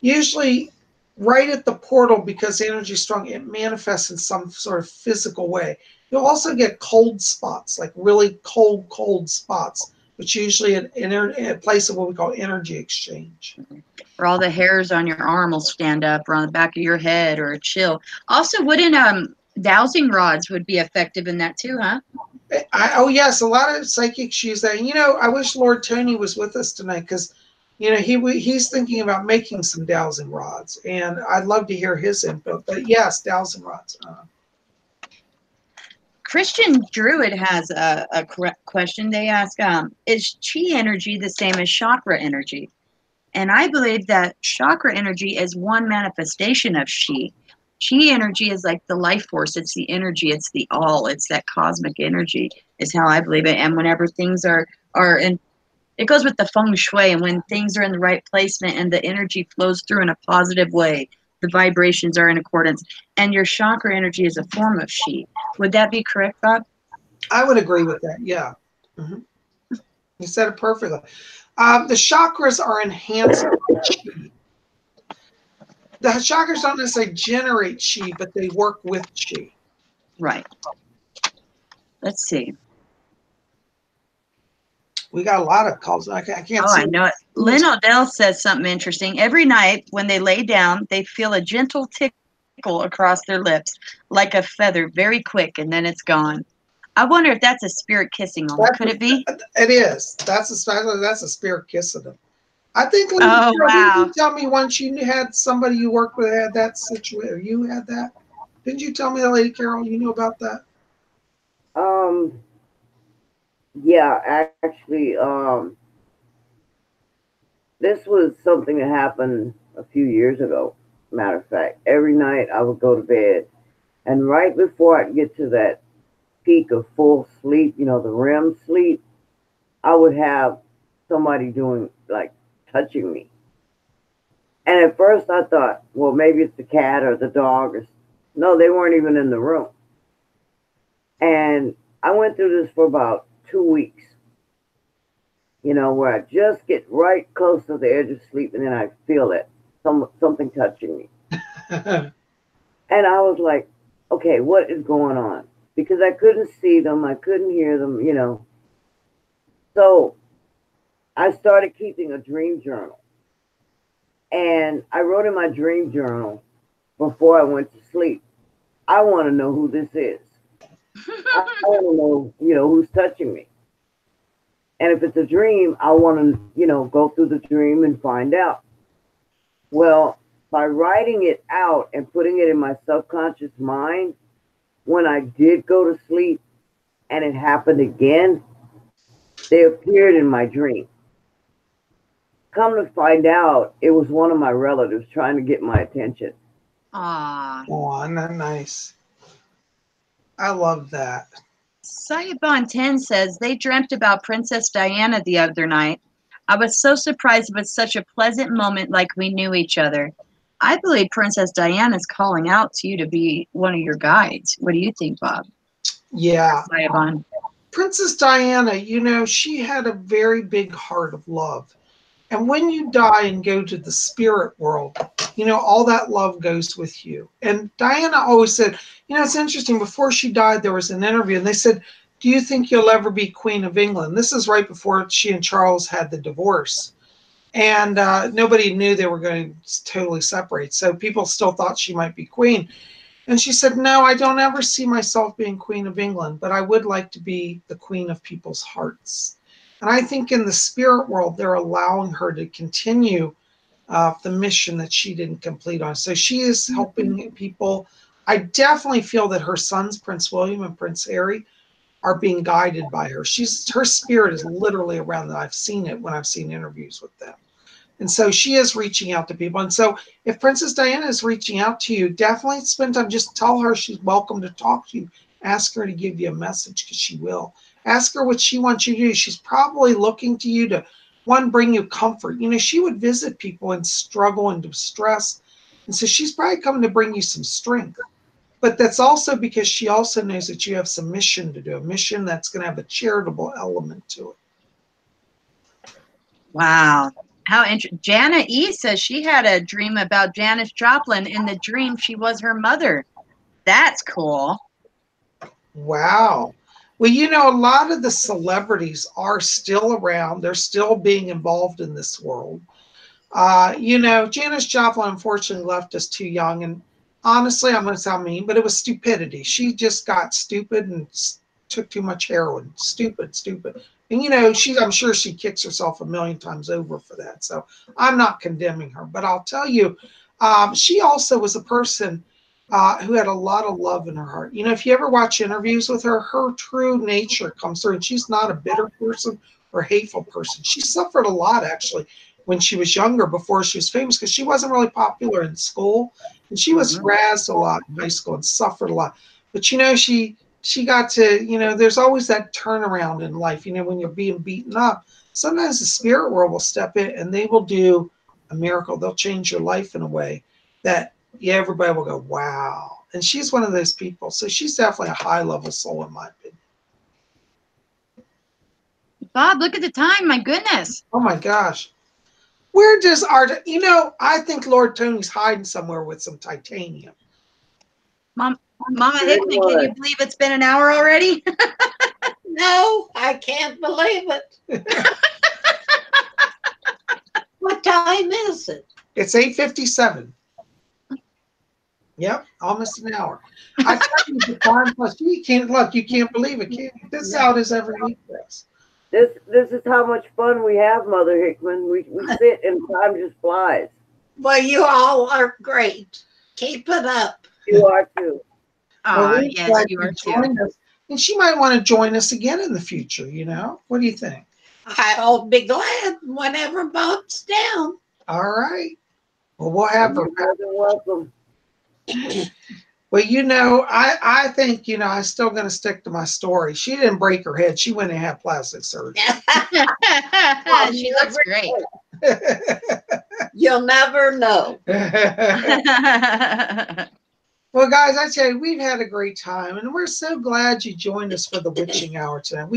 Usually right at the portal, because the energy is strong, it manifests in some sort of physical way. You'll also get cold spots, like really cold spots, which usually in a place of what we call energy exchange. Or all the hairs on your arm will stand up, or on the back of your head, or a chill. Also, wouldn't dowsing rods would be effective in that too, huh? Oh yes, a lot of psychics use that. I wish Lord Tony was with us tonight, because he's thinking about making some dowsing rods, and I'd love to hear his input. But yes, dowsing rods. Christian Druid has a correct question. They ask, is chi energy the same as chakra energy? And I believe that chakra energy is one manifestation of chi. Chi energy is like the life force. It's the energy. It's the all. It's that cosmic energy is how I believe it. And whenever things are in, it goes with the feng shui. And when things are in the right placement and the energy flows through in a positive way, the vibrations are in accordance. And your chakra energy is a form of chi. Would that be correct, Bob? I would agree with that. Yeah. Mm-hmm. You said it perfectly. The chakras are enhanced by chi. The chakras don't necessarily generate chi, but they work with chi. Right. Let's see. We got a lot of calls. I can't see. I know it. Lynn Odell says something interesting. Every night when they lay down, they feel a gentle tickle across their lips, like a feather, very quick, and then it's gone. I wonder if that's a spirit kissing them. Could it be? It is. That's a spirit kissing them. I think. Oh, wow. Didn't you tell me once you had somebody you worked with had that situation? You had that? Didn't you tell me that, Lady Carol? You knew about that? Yeah, actually, this was something that happened a few years ago. Matter of fact, every night I would go to bed, and right before I'd get to that peak of full sleep, the REM sleep, I would have somebody doing, like, touching me. And at first I thought, well, maybe it's the cat or the dog. No, they weren't even in the room. And I went through this for about 2 weeks, where I just get right close to the edge of sleep, and then I feel it, something touching me. And I was like, okay, what is going on? Because I couldn't see them, I couldn't hear them, So I started keeping a dream journal. And I wrote in my dream journal before I went to sleep, I want to know who this is. I want to know, who's touching me. And if it's a dream, I want to, go through the dream and find out. Well, by writing it out and putting it in my subconscious mind, when I did go to sleep and it happened again, they appeared in my dream. Come to find out, it was one of my relatives trying to get my attention. Aww. Oh, isn't that nice? I love that. Sayabon 10 says they dreamt about Princess Diana the other night. I was so surprised it was such a pleasant moment, like we knew each other. I believe Princess Diana is calling out to you to be one of your guides. What do you think, Bob? Yeah. Sayabon. Princess Diana, she had a very big heart of love. And when you die and go to the spirit world, all that love goes with you. And Diana always said, it's interesting, before she died, there was an interview, and they said, do you think you'll ever be Queen of England? This is right before she and Charles had the divorce. And nobody knew they were going to totally separate. So people still thought she might be queen. And she said, no, I don't ever see myself being Queen of England, but I would like to be the queen of people's hearts. And I think in the spirit world, they're allowing her to continue the mission that she didn't complete on. So she is helping people. I definitely feel that her sons, Prince William and Prince Harry, are being guided by her. Her spirit is literally around them. I've seen it when I've seen interviews with them. And so she is reaching out to people. And so if Princess Diana is reaching out to you, definitely spend time. Just tell her she's welcome to talk to you. Ask her to give you a message, because she will. Ask her what she wants you to do. She's probably looking to you to, one, bring you comfort. You know, she would visit people in struggle and distress. And so she's probably coming to bring you some strength. But that's also because she also knows that you have some mission to do, a mission that's going to have a charitable element to it. Wow. How interesting. Jana E says she had a dream about Janis Joplin. In the dream, she was her mother. That's cool. Wow. Well, you know, a lot of the celebrities are still around. They're still being involved in this world. You know, Janis Joplin unfortunately left us too young. And honestly, I'm going to sound mean, but it was stupidity. She just got stupid and took too much heroin. Stupid, stupid. And, you know, I'm sure she kicks herself a million times over for that. So I'm not condemning her. But I'll tell you, she also was a person who had a lot of love in her heart. You know, if you ever watch interviews with her, her true nature comes through. And she's not a bitter person or hateful person. She suffered a lot, actually, when she was younger, before she was famous, because she wasn't really popular in school. And she was razzed a lot in high school and suffered a lot. But, you know, she got to, you know, there's always that turnaround in life. You know, when you're being beaten up, sometimes the spirit world will step in and they will do a miracle. They'll change your life in a way that, yeah, everybody will go, wow. And she's one of those people. So she's definitely a high level soul, in my opinion. Bob, look at the time. My goodness. Oh my gosh. Where does art, you know, I think Lord Tony's hiding somewhere with some titanium. Mama Hickman, can you believe it's been an hour already? No, I can't believe it. What time is it? It's 8:57. Yep, almost an hour. I tell you, the time plus you can't believe it, can you? This is how it is every week for us. This is how much fun we have, Mother Hickman. We sit and time just flies. Well, you all are great. Keep it up. You are too. Well, yes, you are too. And she might want to join us again in the future, you know? What do you think? I'll be glad whenever Bob's down. All right. Well, we'll have her. You're welcome. Well, you know, I think, you know, I'm still going to stick to my story. She didn't break her head. She went and had plastic surgery. She looks great. You'll never know. Well, guys, I tell you, we've had a great time, and we're so glad you joined us for the witching hour tonight.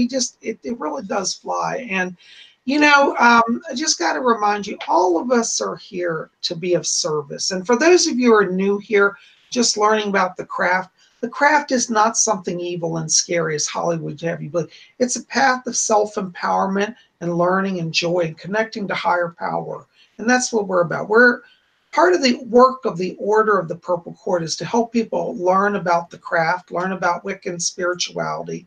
It really does fly. And, you know, I just got to remind you, all of us are here to be of service. And for those of you who are new here, just learning about the craft is not something evil and scary as Hollywood would have you believe. It's a path of self-empowerment and learning and joy and connecting to higher power. And that's what we're about. We're part of the work of the Order of the Purple Cord is to help people learn about the craft, learn about Wiccan spirituality,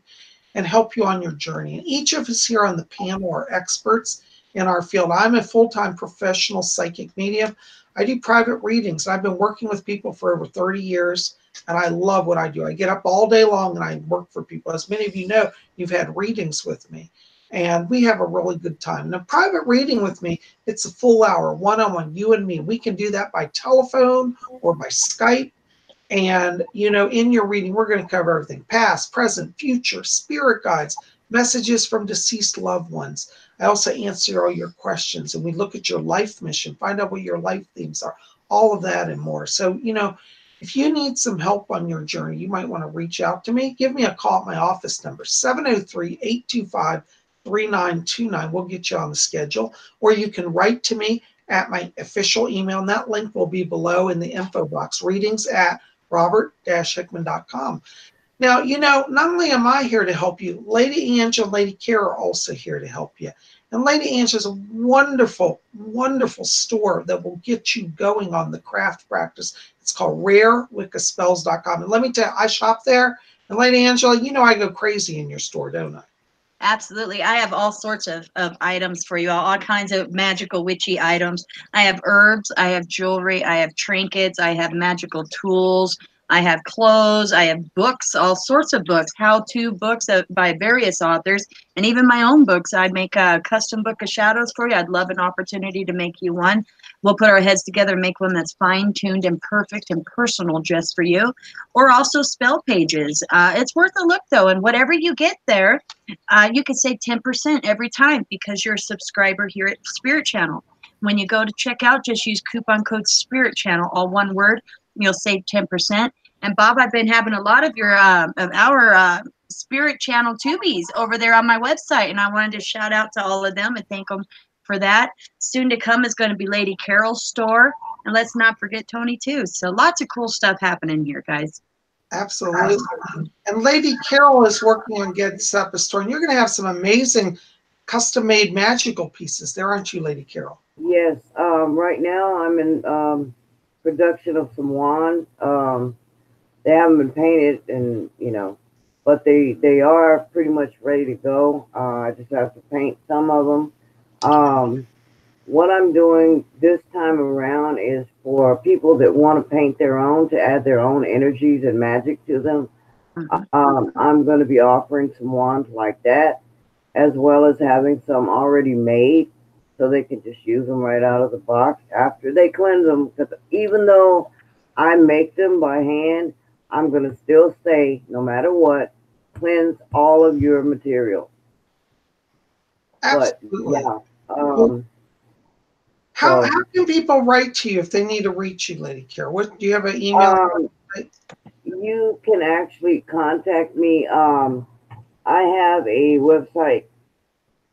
and help you on your journey. And each of us here on the panel are experts in our field. I'm a full-time professional psychic medium. I do private readings. I've been working with people for over 30 years, and I love what I do. I get up all day long and I work for people. As many of you know, you've had readings with me, and we have a really good time. Now, private reading with me, it's a full hour, one-on-one, you and me. We can do that by telephone or by Skype. And, you know, in your reading, we're going to cover everything: past, present, future, spirit guides, messages from deceased loved ones. I also answer all your questions, and we look at your life mission, find out what your life themes are, all of that and more. So, you know, if you need some help on your journey, you might want to reach out to me. Give me a call at my office number, 703-825-3929. We'll get you on the schedule. Or you can write to me at my official email, and that link will be below in the info box, readings@robert-hickman.com. Now, you know, not only am I here to help you, Lady Angela and Lady Kara are also here to help you. And Lady Angela is a wonderful, wonderful store that will get you going on the craft practice. It's called RareWiccaSpells.com. And let me tell you, I shop there. And Lady Angela, you know I go crazy in your store, don't I? Absolutely. I have all sorts of items for you, all kinds of magical witchy items. I have herbs, I have jewelry, I have trinkets, I have magical tools, I have clothes. I have books, all sorts of books, how-to books by various authors, and even my own books. I'd make a custom book of shadows for you. I'd love an opportunity to make you one. We'll put our heads together and make one that's fine-tuned and perfect and personal just for you. Or also spell pages. It's worth a look, though, and whatever you get there, you can save 10% every time because you're a subscriber here at Spirit Channel. When you go to check out, just use coupon code Spirit Channel, all one word. You'll save 10%. And Bob, I've been having a lot of your our Spirit Channel Tubies over there on my website, and I wanted to shout out to all of them and thank them for that. Soon to come is going to be Lady Carol's store, and let's not forget Tony too. So lots of cool stuff happening here, guys. Absolutely. And Lady Carol is working on getting set up a store, and you're going to have some amazing custom-made magical pieces there, aren't you, Lady Carol? Yes. Right now I'm in production of some wands. They haven't been painted, and but they are pretty much ready to go. I just have to paint some of them. What I'm doing this time around is for people that want to paint their own, to add their own energies and magic to them. I'm going to be offering some wands like that, as well as having some already made, so they can just use them right out of the box after they cleanse them. Because even though I make them by hand, I'm going to still say, no matter what, cleanse all of your material. Absolutely. But, yeah. How can people write to you if they need to reach you, Lady Carol? What do you have an email? You can actually contact me. I have a website.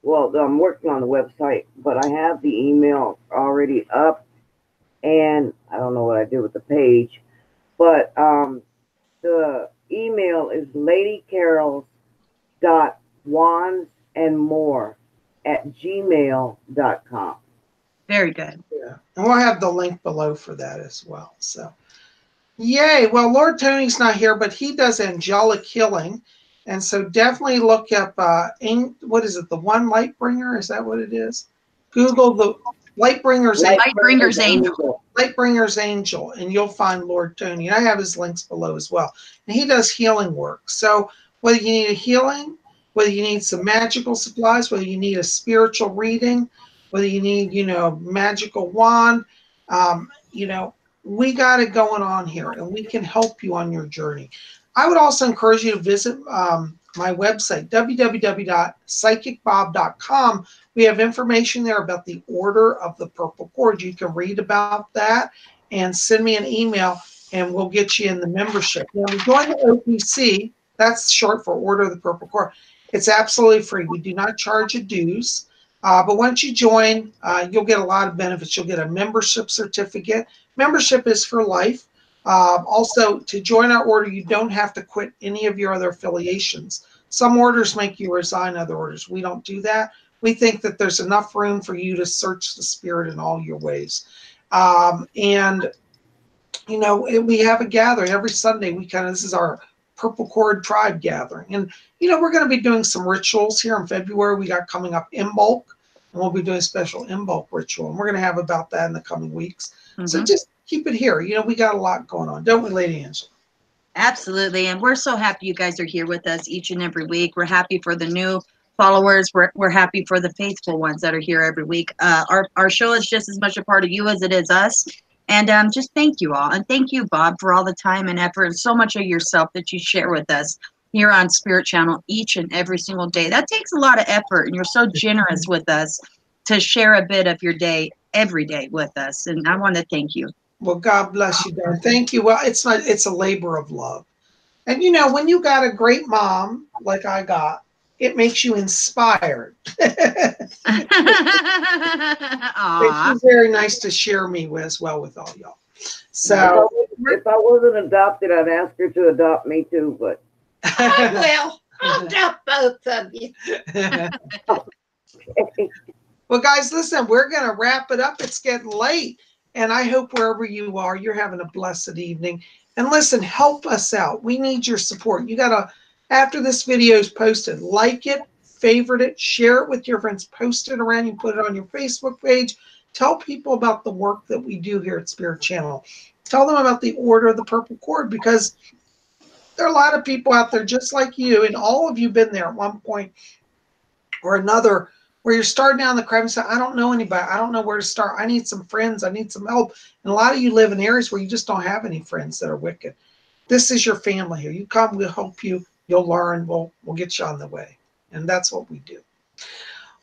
Well, I'm working on the website, but I have the email already up, and I don't know what I did with the page, but the email is ladycarols.wandsandmore@gmail.com. Very good. Yeah, and we'll have the link below for that as well. So, yay! Well, Lord Tony's not here, but he does angelic healing. And so definitely look up, what is it, the One Lightbringer? Is that what it is? Google the Lightbringer's Angel. Lightbringer's Angel, and you'll find Lord Tony. And I have his links below as well. And he does healing work. So whether you need a healing, whether you need some magical supplies, whether you need a spiritual reading, whether you need, magical wand, we got it going on here, and we can help you on your journey. I would also encourage you to visit my website, www.psychicbob.com. We have information there about the Order of the Purple Cord. You can read about that and send me an email, and we'll get you in the membership. When we join the OPC, that's short for Order of the Purple Cord. It's absolutely free. We do not charge a dues. But once you join, you'll get a lot of benefits. You'll get a membership certificate. Membership is for life. Also, to join our order, you don't have to quit any of your other affiliations. Some orders make you resign other orders. We don't do that. We think that there's enough room for you to search the spirit in all your ways. We have a gathering every Sunday. This is our Purple Cord Tribe gathering. And, we're going to be doing some rituals here in February. We got coming up Imbolc, and we'll be doing a special Imbolc ritual. And we're going to have about that in the coming weeks. Mm-hmm. So just keep it here. We got a lot going on, don't we, Lady Angela? Absolutely. And we're so happy you guys are here with us each and every week. We're happy for the new followers. We're happy for the faithful ones that are here every week. Our show is just as much a part of you as it is us. And just thank you all. And thank you, Bob, for all the time and effort and so much of yourself that you share with us here on Spirit Channel each and every single day. That takes a lot of effort, and you're so generous with us to share a bit of your day every day with us. And I want to thank you. Well, God bless you, darling. Thank you. Well, it's a labor of love. And when you got a great mom like I got, it makes you inspired. It's very nice to share me as well with all y'all. So if I wasn't adopted, I'd ask her to adopt me too, but I will. I'll adopt both of you. Well, guys, listen, we're going to wrap it up. It's getting late. And I hope wherever you are, you're having a blessed evening. And listen, help us out. We need your support. You got to, after this video is posted, like it, favorite it, share it with your friends, post it around, you put it on your Facebook page. Tell people about the work that we do here at Spirit Channel. Tell them about the Order of the Purple Cord, because there are a lot of people out there just like you, and all of you been there at one point or another, where you're starting down the crime and say, I don't know anybody. I don't know where to start. I need some friends. I need some help. And a lot of you live in areas where you just don't have any friends that are Wiccan. This is your family here. You come, we'll help you. You'll learn. We'll get you on the way. And that's what we do.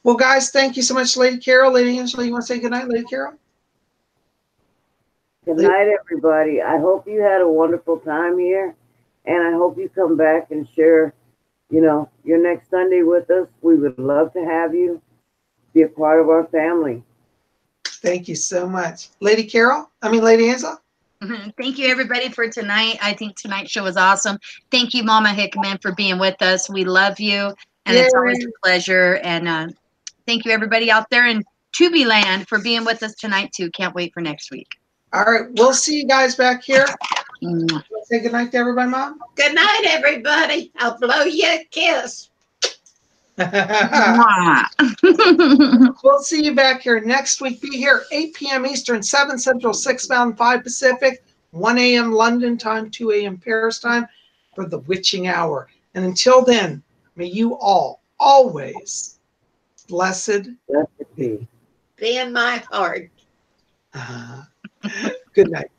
Well, guys, thank you so much, Lady Carol. Lady Angela, you want to say goodnight, Lady Carol? Good night, everybody. I hope you had a wonderful time here, and I hope you come back and share, your next Sunday with us. We would love to have you be a part of our family. Thank you so much. Lady Angela? Thank you, everybody, for tonight. I think tonight's show was awesome. Thank you, Mama Hickman, for being with us. We love you, and it's always a pleasure. And thank you, everybody out there in Tubi land, for being with us tonight, too. Can't wait for next week. All right. We'll see you guys back here. Say good night to everybody, Mom. Good night, everybody. I'll blow you a kiss. We'll see you back here next week. Be here 8 p.m. Eastern, 7 Central, 6 Mountain, 5 Pacific, 1 a.m. London time, 2 a.m. Paris time for the Witching Hour. And until then, may you all always blessed be in my heart. Good night.